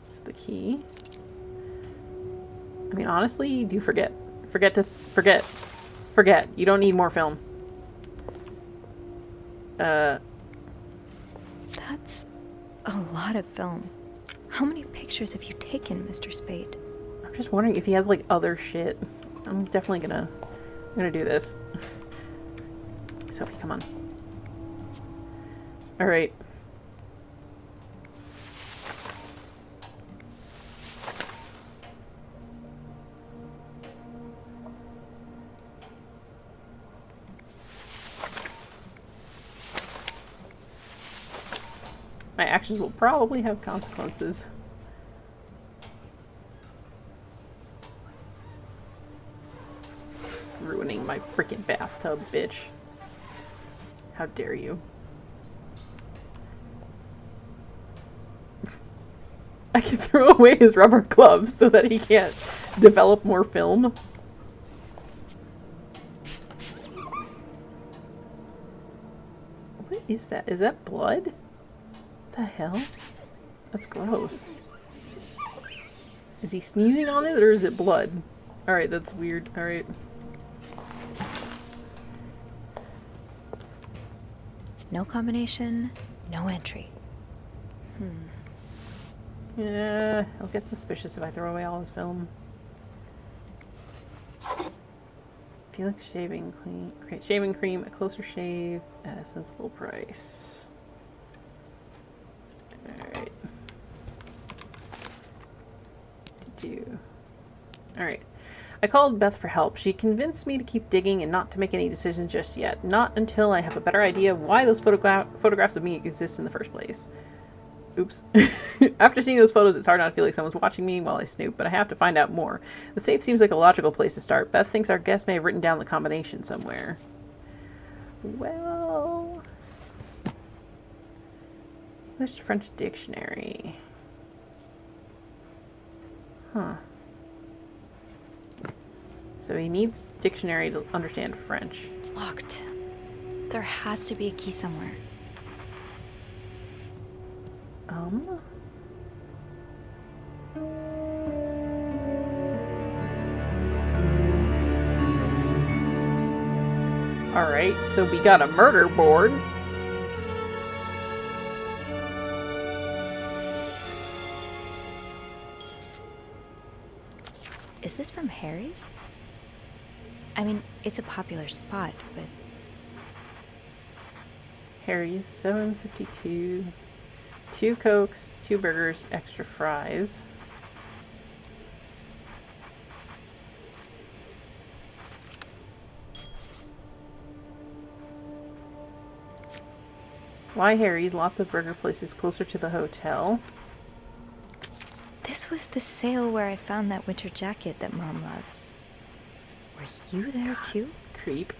Speaker 1: It's the key. I mean, honestly, do forget. Forget. You don't need more film.
Speaker 11: That's a lot of film. How many pictures have you taken, Mr. Spade?
Speaker 1: I'm just wondering if he has like other shit. I'm definitely gonna do this. Sophie, come on. All right. My actions will probably have consequences. Ruining my freaking bathtub, bitch. How dare you? I can throw away his rubber gloves so that he can't develop more film. What is that? Is that blood? What the hell? That's gross. Is he sneezing on it or is it blood? Alright, that's weird. Alright.
Speaker 11: No combination, no entry.
Speaker 1: Yeah, he'll get suspicious if I throw away all his film. Felix shaving cream, a closer shave at a sensible price. Alright. Alright. I called Beth for help. She convinced me to keep digging and not to make any decisions just yet. Not until I have a better idea why those photographs of me exist in the first place. Oops. After seeing those photos, it's hard not to feel like someone's watching me while I snoop, but I have to find out more. The safe seems like a logical place to start. Beth thinks our guest may have written down the combination somewhere. Well... English to French dictionary. Huh. So he needs dictionary to understand French.
Speaker 11: Locked. There has to be a key somewhere.
Speaker 1: Alright, so we got a murder board.
Speaker 11: Is this from Harry's? I mean, it's a popular spot, but...
Speaker 1: Harry's, $7.52. 2 Cokes, 2 burgers, extra fries. Why Harry's? Lots of burger places closer to the hotel.
Speaker 11: This was the sale where I found that winter jacket that Mom loves. Were you there too?
Speaker 1: Creep.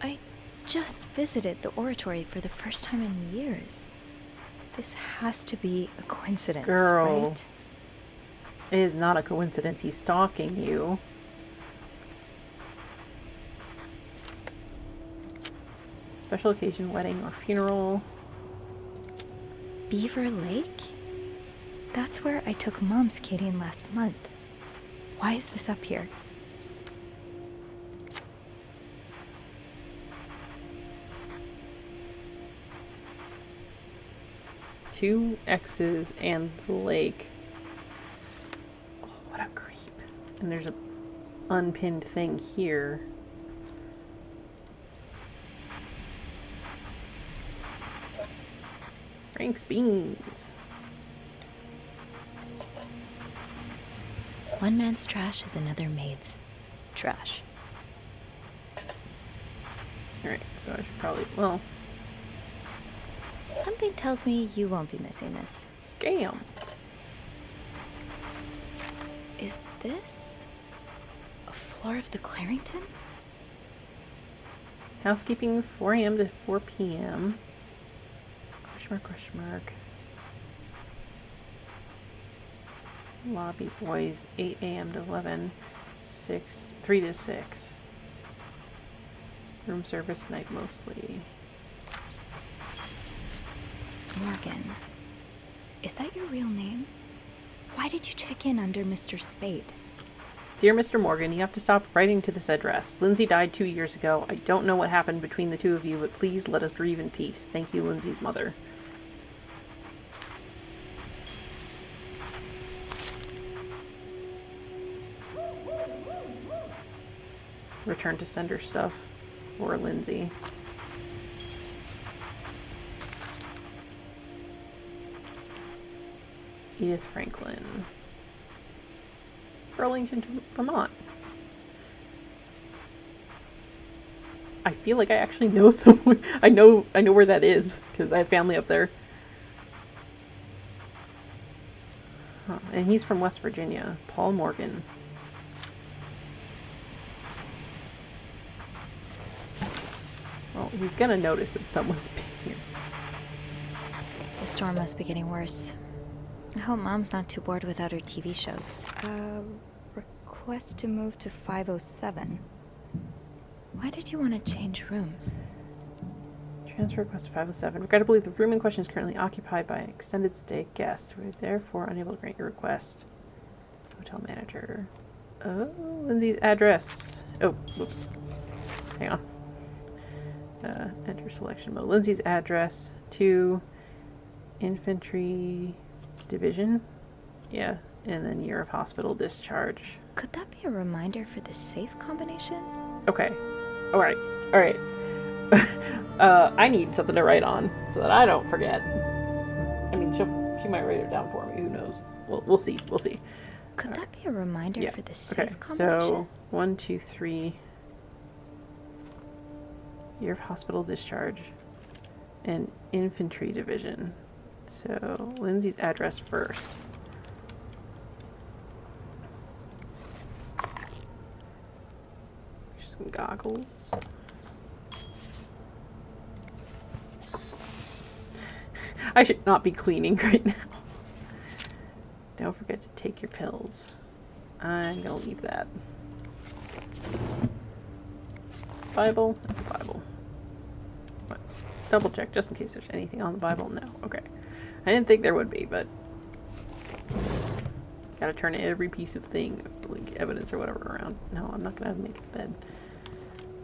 Speaker 11: I just visited the oratory for the first time in years. This has to be a coincidence,
Speaker 1: Girl.
Speaker 11: right?
Speaker 1: It is not a coincidence. He's stalking you. Special occasion, wedding, or funeral.
Speaker 11: Beaver Lake? That's where I took Mom skating last month. Why is this up here?
Speaker 1: Two X's and the lake. Oh, what a creep. And there's a unpinned thing here. Frank's beans.
Speaker 11: One man's trash is another maid's trash.
Speaker 1: Alright, so I should probably, well...
Speaker 11: Something tells me you won't be missing this.
Speaker 1: Scam.
Speaker 11: Is this a floor of the Clarington?
Speaker 1: Housekeeping 4 a.m. to 4 p.m. Question mark. Lobby boys 8 a.m. to 11. 3 to 6. Room service night mostly.
Speaker 11: Morgan. Is that your real name? Why did you check in under Mr. Spade?
Speaker 1: Dear Mr. Morgan, you have to stop writing to this address. Lindsay died 2 years ago. I don't know what happened between the two of you, but please let us grieve in peace. Thank you, Lindsay's mother. Return to sender stuff for Lindsay. Edith Franklin. Burlington, Vermont. I feel like I actually know someone. I know where that is because I have family up there. Huh. And he's from West Virginia. Paul Morgan. Well, he's gonna notice that someone's been here.
Speaker 11: The storm must be getting worse. I hope Mom's not too bored without her TV shows. Request to move to 507. Why did you want to change rooms?
Speaker 1: Transfer request to 507. Regrettably, the room in question is currently occupied by an extended stay guest. We're therefore unable to grant your request. Hotel manager. Oh, Lindsay's address. Oh, whoops. Hang on. Enter selection mode. Lindsay's address to Infantry Division. Yeah, and then year of hospital discharge.
Speaker 11: Could that be a reminder for the safe combination?
Speaker 1: Okay. Alright. I need something to write on so that I don't forget. I mean, she might write it down for me. Who knows? We'll see.
Speaker 11: Could that be a reminder for the safe combination?
Speaker 1: So 1, 2, 3. Year of hospital discharge and infantry division. So Lindsay's address first. Some goggles. I should not be cleaning right now. Don't forget to take your pills. I'm gonna leave that. It's a Bible. It's a Bible. But double check just in case there's anything on the Bible. No. Okay. I didn't think there would be, but gotta turn every piece of thing, like evidence or whatever, around. No, I'm not gonna make a bed.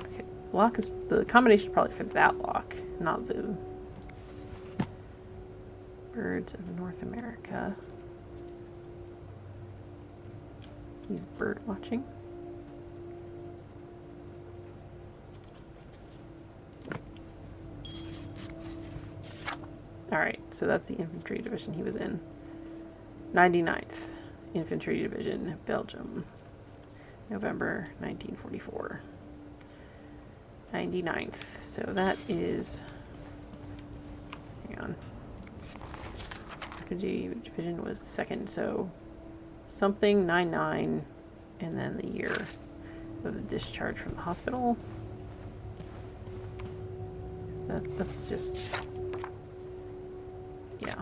Speaker 1: Okay. Lock is the combination is probably for that lock, not the Birds of North America. He's bird watching. Alright, so that's the infantry division he was in. 99th Infantry Division, Belgium. November 1944. 99th, so that is... Hang on. Infantry Division was the second, so... Something 99, and then the year of the discharge from the hospital. That's just... Yeah.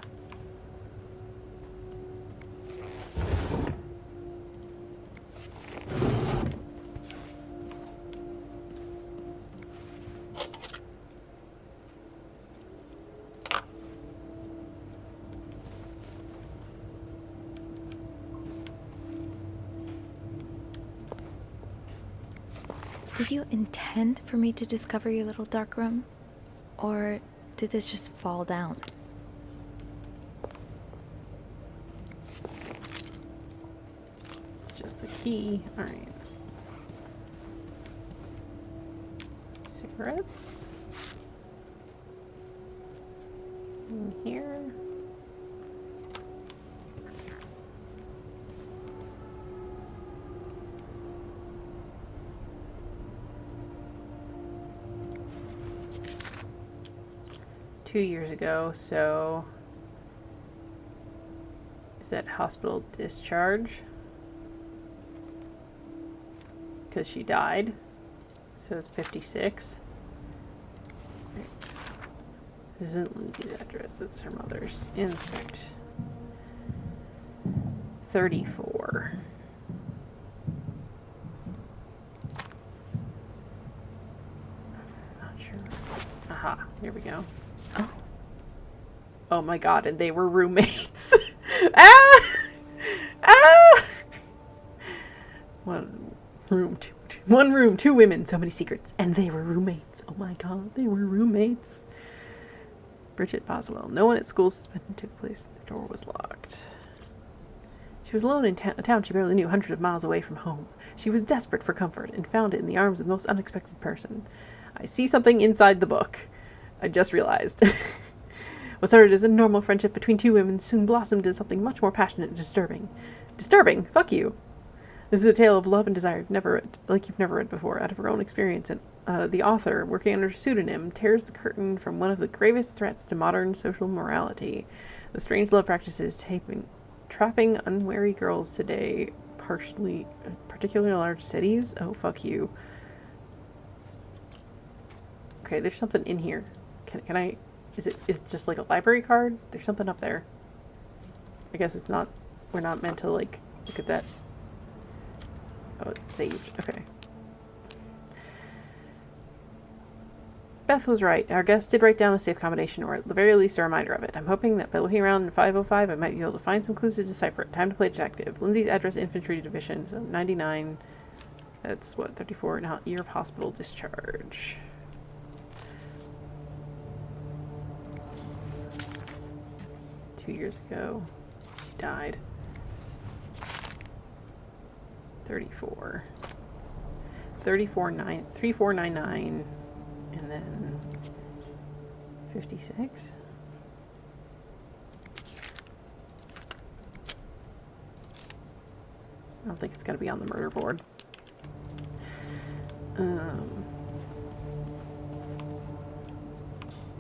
Speaker 11: Did you intend for me to discover your little dark room? Or did this just fall down?
Speaker 1: It's just the key. Alright. Cigarettes. In here. Two years ago, so is that hospital discharge? Because she died, so it's 56. This isn't Lindsay's address, it's her mother's. Inspect. 34. Not sure. Aha, here we go.
Speaker 11: Oh.
Speaker 1: Oh my god, and they were roommates. Ah! Ah! One room, two women, so many secrets. And they were roommates. Oh my god, they were roommates. Bridget Boswell. No one at school suspected took place. The door was locked. She was alone in a town she barely knew, hundreds of miles away from home. She was desperate for comfort and found it in the arms of the most unexpected person. I see something inside the book. I just realized. What started as a normal friendship between two women soon blossomed into something much more passionate and disturbing. Disturbing? Fuck you. This is a tale of love and desire you've never read before, out of her own experience. And the author, working under a pseudonym, tears the curtain from one of the gravest threats to modern social morality. The strange love practices trapping unwary girls today, particularly large cities. Oh, fuck you. Okay, there's something in here. Can I? Is it just like a library card? There's something up there. I guess it's not. We're not meant to like look at that. Oh, it's saved. Okay. Beth was right. Our guest did write down a safe combination, or at the very least a reminder of it. I'm hoping that by looking around in 505, I might be able to find some clues to decipher it. Time to play detective. Lindsay's address, infantry division, so 99. That's what, 34, now year of hospital discharge. Years ago, she died. 34. 3499, and then 56. I don't think it's gonna be on the murder board.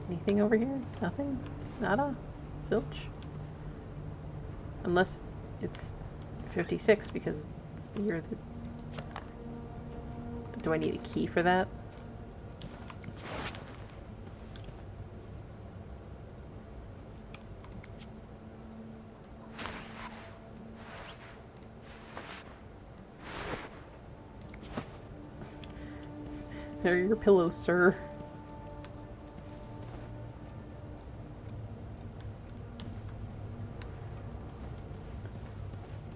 Speaker 1: Anything over here? Nothing? Nada? Zilch? Unless it's 56 because it's the year that... Do I need a key for that? There are your pillows, sir.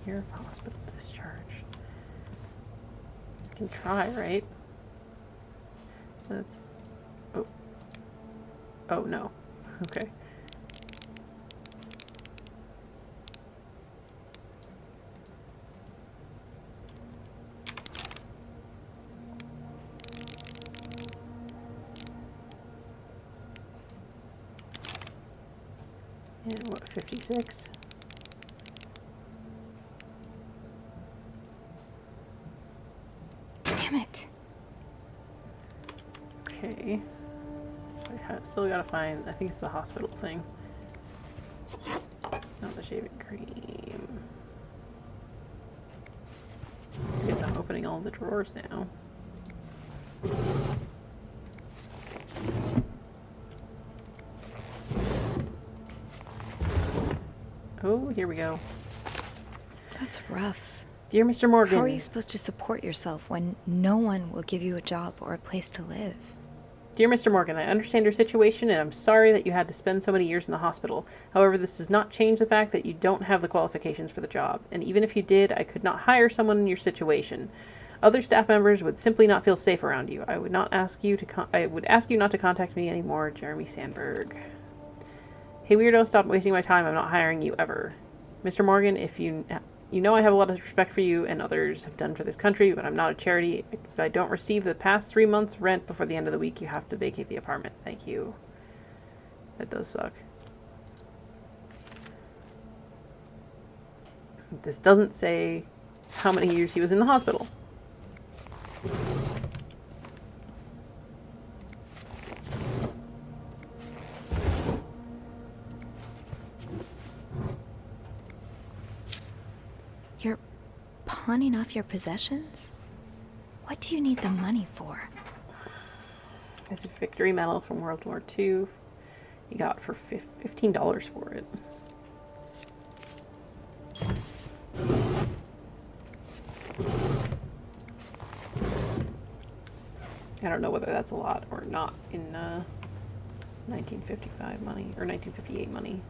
Speaker 1: Year of hospital discharge. I can try, right? That's... Oh. Oh, no. Okay. And what, 56?
Speaker 11: Damn it.
Speaker 1: Okay. So I still gotta find, I think it's the hospital thing. Not the shaving cream. I guess I'm opening all the drawers now. Oh, here we go.
Speaker 11: That's rough.
Speaker 1: Dear Mr. Morgan.
Speaker 11: How are you supposed to support yourself when no one will give you a job or a place to live?
Speaker 1: Dear Mr. Morgan, I understand your situation and I'm sorry that you had to spend so many years in the hospital. However, this does not change the fact that you don't have the qualifications for the job. And even if you did, I could not hire someone in your situation. Other staff members would simply not feel safe around you. I would ask you not to contact me anymore, Jeremy Sandberg. Hey weirdo, stop wasting my time. I'm not hiring you ever. Mr. Morgan, if you know I have a lot of respect for you and others have done for this country, but I'm not a charity. If I don't receive the past 3 months' rent before the end of the week, you have to vacate the apartment. Thank you. That does suck. This doesn't say how many years he was in the hospital.
Speaker 11: You're pawning off your possessions? What do you need the money for?
Speaker 1: It's a victory medal from World War II. You got for $15 for it. I don't know whether that's a lot or not in 1955 money or 1958 money.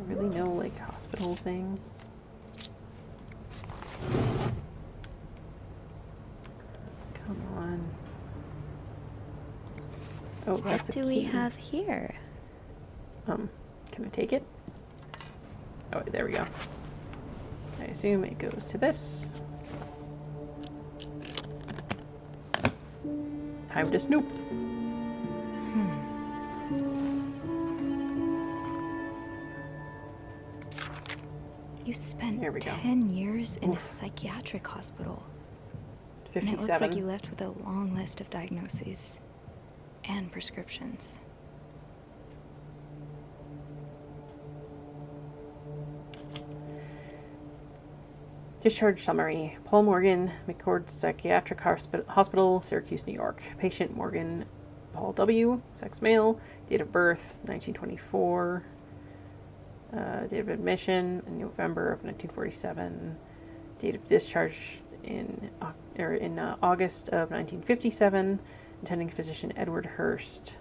Speaker 1: Really no like hospital thing. Come on. Oh, that's
Speaker 11: what
Speaker 1: a
Speaker 11: do
Speaker 1: key.
Speaker 11: we have here?
Speaker 1: Can I take it? Oh, there we go. I assume it goes to this. Time to snoop.
Speaker 11: You spent
Speaker 1: There we go.
Speaker 11: 10 years in a psychiatric hospital.
Speaker 1: 57.
Speaker 11: And it looks like you left with a long list of diagnoses and prescriptions.
Speaker 1: Discharge summary. Paul Morgan, McCord Psychiatric Hospital, Syracuse, New York. Patient Morgan Paul W., sex male. Date of birth 1924. Date of admission in November of 1947. Date of discharge in August of 1957. Attending physician Edward Hurst.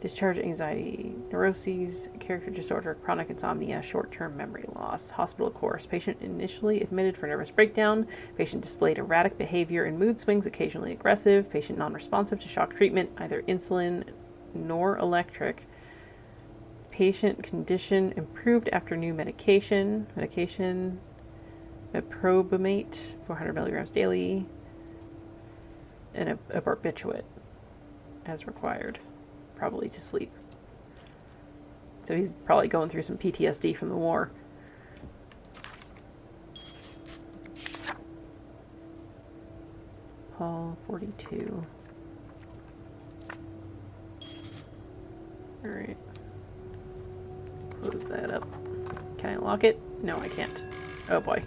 Speaker 1: Discharge anxiety, neuroses, character disorder, chronic insomnia, short-term memory loss. Hospital course. Patient initially admitted for nervous breakdown. Patient displayed erratic behavior and mood swings, occasionally aggressive. Patient non-responsive to shock treatment, either insulin nor electric. Patient condition improved after new medication. Medication, meprobamate, 400 milligrams daily, and a barbiturate as required. Probably to sleep. So he's probably going through some PTSD from the war. Paul, 42. Alright. Close that up. Can I lock it? No, I can't. Oh boy.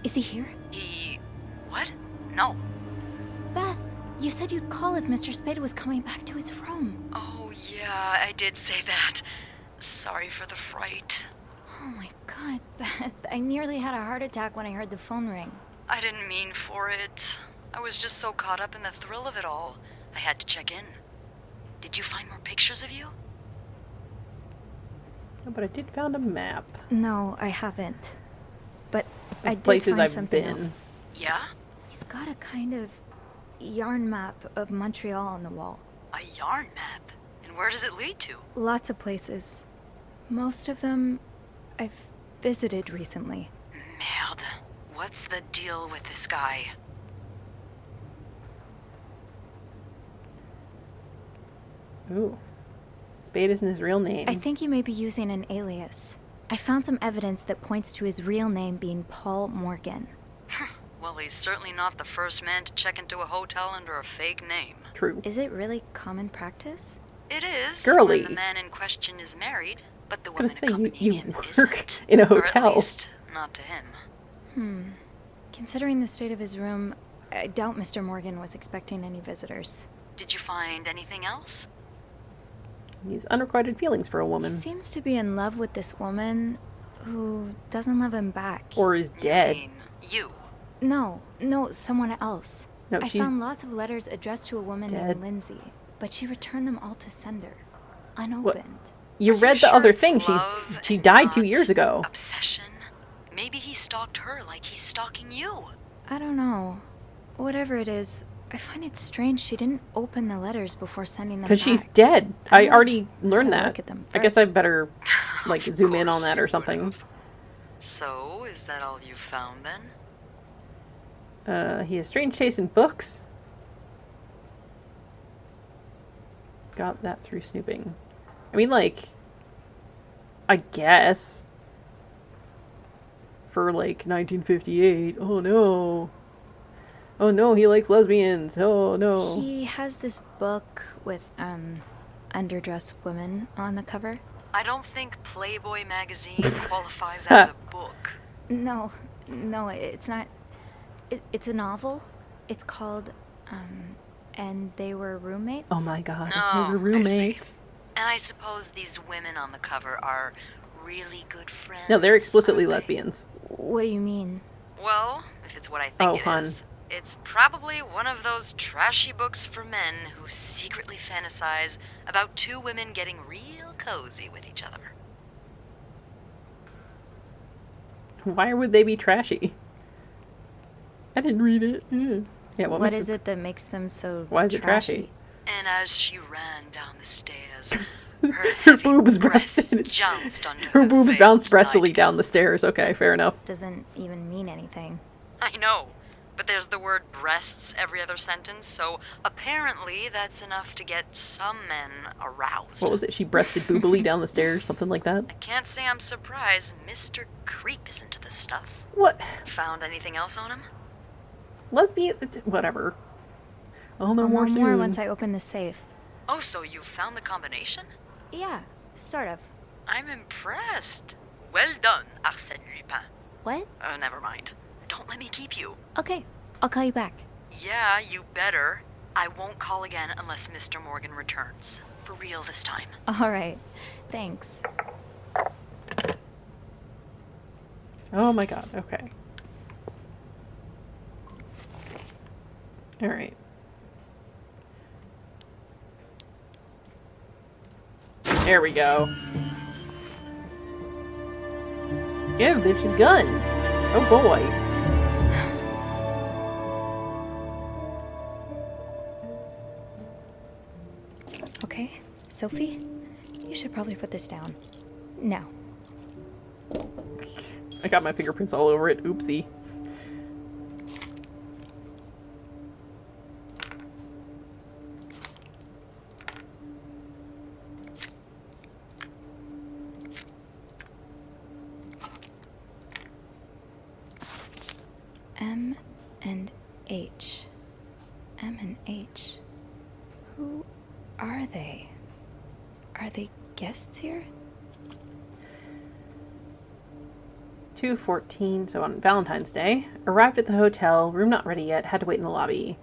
Speaker 11: Is he here?
Speaker 10: What? No.
Speaker 11: Beth, you said you'd call if Mr. Spada was coming back to his room.
Speaker 10: Oh, yeah, I did say that. Sorry for the fright.
Speaker 11: Oh my god, Beth. I nearly had a heart attack when I heard the phone ring.
Speaker 10: I didn't mean for it. I was just so caught up in the thrill of it all. I had to check in. Did you find more pictures of you?
Speaker 1: No, but I did found a map.
Speaker 11: No, I haven't. But I did
Speaker 1: Places
Speaker 11: find
Speaker 1: I've
Speaker 11: something
Speaker 1: been.
Speaker 11: else.
Speaker 10: Yeah?
Speaker 11: He's got a kind of yarn map of Montreal on the wall.
Speaker 10: A yarn map? And where does it lead to?
Speaker 11: Lots of places. Most of them I've visited recently.
Speaker 10: Merde. What's the deal with this guy?
Speaker 1: Ooh. Spade isn't his real name.
Speaker 11: I think he may be using an alias. I found some evidence that points to his real name being Paul Morgan.
Speaker 10: Well, he's certainly not the first man to check into a hotel under a fake name.
Speaker 1: True.
Speaker 11: Is it really common practice?
Speaker 10: It is.
Speaker 1: Girly.
Speaker 10: When the man in question is married, but the
Speaker 1: I was
Speaker 10: woman
Speaker 1: gonna say, you work
Speaker 10: isn't.
Speaker 1: in a
Speaker 10: Or at
Speaker 1: hotel.
Speaker 10: least, not to him.
Speaker 11: Considering the state of his room, I doubt Mr. Morgan was expecting any visitors.
Speaker 10: Did you find anything else?
Speaker 1: He's unrequited feelings for a
Speaker 11: He
Speaker 1: woman.
Speaker 11: seems to be in love with this woman who doesn't love him back.
Speaker 1: Or is dead.
Speaker 10: You.
Speaker 11: No, someone else.
Speaker 1: No,
Speaker 11: I
Speaker 1: she's
Speaker 11: found lots of letters addressed to a woman
Speaker 1: dead.
Speaker 11: named Lindsay, but she returned them all to sender, unopened.
Speaker 1: You read the other thing. She died 2 years ago.
Speaker 10: Obsession? Maybe he stalked her like he's stalking you.
Speaker 11: I don't know. Whatever it is, I find it strange she didn't open the letters before sending them back.
Speaker 1: Because she's dead. I already learned that.
Speaker 11: Look at them
Speaker 1: I guess I
Speaker 11: first.
Speaker 1: better like zoom in on that or something.
Speaker 10: So, is that all you found then?
Speaker 1: He has strange taste in books. Got that through snooping. I mean, like, I guess. For, like, 1958. Oh, no. Oh, no, he likes lesbians. Oh, no.
Speaker 11: He has this book with, underdressed women on the cover.
Speaker 10: I don't think Playboy magazine qualifies as a book.
Speaker 11: No, it's not. It's a novel. It's called, And They Were Roommates.
Speaker 1: Oh my god,
Speaker 10: Oh,
Speaker 1: they were roommates.
Speaker 10: And I suppose these women on the cover are really good friends.
Speaker 1: No, they're explicitly lesbians.
Speaker 11: What do you mean?
Speaker 10: Well, if it's what I think
Speaker 1: hun.
Speaker 10: it's probably one of those trashy books for men who secretly fantasize about two women getting real cozy with each other.
Speaker 1: Why would they be trashy? I didn't read it. Yeah,
Speaker 11: what is it that makes them so
Speaker 1: Why is it trashy?
Speaker 10: And as she ran down the stairs,
Speaker 1: her boobs breasted.
Speaker 10: Jounced under
Speaker 1: Her boobs bounced breastily down the stairs. Okay, fair enough.
Speaker 11: Doesn't even mean anything.
Speaker 10: I know, but there's the word breasts every other sentence, so apparently that's enough to get some men aroused.
Speaker 1: What was it? She breasted boobily down the stairs, something like that?
Speaker 10: I can't say I'm surprised Mr. Creep is into this stuff.
Speaker 1: What?
Speaker 10: Found anything else on him?
Speaker 1: Lesbian? Whatever. I'll know more soon.
Speaker 11: More once I open the safe.
Speaker 10: Oh, so you found the combination?
Speaker 11: Yeah, sort of.
Speaker 10: I'm impressed. Well done, Arsène Lupin.
Speaker 11: What?
Speaker 10: Never mind. Don't let me keep you.
Speaker 11: Okay, I'll call you back.
Speaker 10: Yeah, you better. I won't call again unless Mr. Morgan returns. For real this time.
Speaker 11: All right, thanks.
Speaker 1: Oh my god, okay. Alright. There we go. Yeah, there's a gun. Oh boy.
Speaker 11: Okay, Sophie, you should probably put this down. Now.
Speaker 1: I got my fingerprints all over it. Oopsie.
Speaker 11: M and H. M and H. Who are they? Are they guests here?
Speaker 1: 2:14, so on Valentine's Day. Arrived at the hotel, room not ready yet, had to wait in the lobby.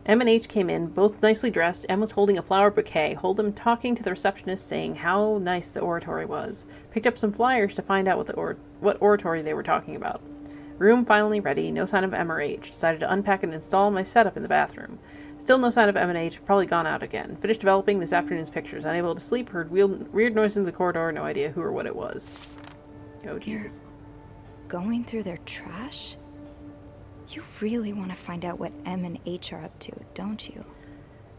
Speaker 1: M and H came in, both nicely dressed. M was holding a flower bouquet, them talking to the receptionist, saying how nice the oratory was. Picked up some flyers to find out what oratory they were talking about. Room finally ready, no sign of M or H. Decided to unpack and install my setup in the bathroom. Still no sign of M and H, probably gone out again. Finished developing this afternoon's pictures. Unable to sleep, heard weird noises in the corridor, no idea who or what it was. Oh, Jesus.
Speaker 11: Going through their trash? You really want to find out what M and H are up to, don't you?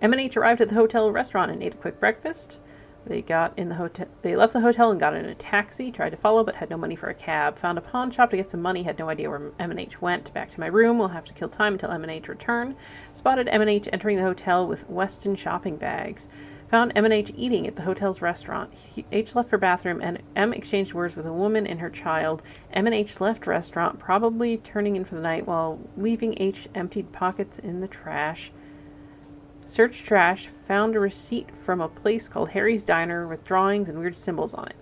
Speaker 1: M and H arrived at the hotel restaurant and ate a quick breakfast. They left the hotel and got in a taxi, tried to follow but had no money for a cab. Found a pawn shop to get some money, had no idea where M and H went. Back to my room, we'll have to kill time until M and H return. Spotted M and H entering the hotel with Weston shopping bags. Found M and H eating at the hotel's restaurant. H left for bathroom and M exchanged words with a woman and her child. M and H left restaurant, probably turning in for the night, while leaving H emptied pockets in the trash. Searched trash, found a receipt from a place called Harry's Diner with drawings and weird symbols on it.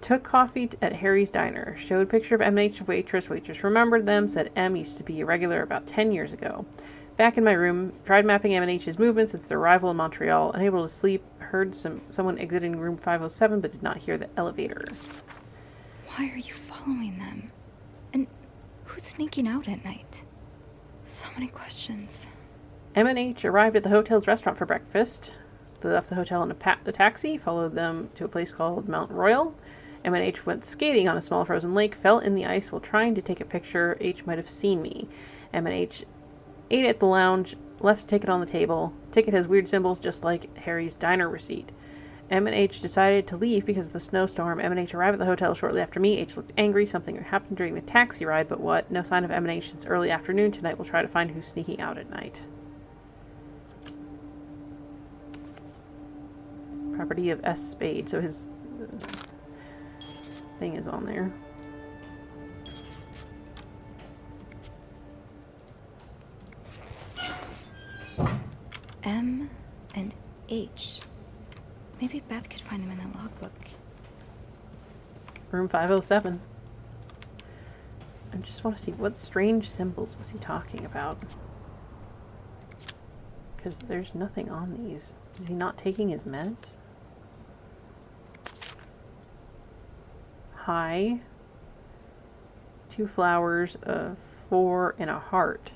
Speaker 1: Took coffee at Harry's Diner. Showed picture of M and H waitress. Waitress remembered them. Said M used to be a regular about 10 years ago. Back in my room. Tried mapping M and H's movements since their arrival in Montreal. Unable to sleep. Heard someone exiting room 507 but did not hear the elevator.
Speaker 11: Why are you following them? And who's sneaking out at night? So many questions.
Speaker 1: M and H arrived at the hotel's restaurant for breakfast. They left the hotel in a taxi, followed them to a place called Mount Royal. M and H went skating on a small frozen lake, fell in the ice while trying to take a picture. H might have seen me. M and H ate at the lounge, left a ticket on the table. Ticket has weird symbols just like Harry's Diner receipt. M and H decided to leave because of the snowstorm. M and H arrived at the hotel shortly after me. H looked angry. Something happened during the taxi ride, but what? No sign of M and H since early afternoon. Tonight we'll try to find who's sneaking out at night. Property of S. Spade, so his thing is on there.
Speaker 11: M and H. Maybe Beth could find them in the logbook.
Speaker 1: Room 507. I just want to see what strange symbols was he talking about. Because there's nothing on these. Is he not taking his meds? Hi. 2 flowers, a 4, and a heart.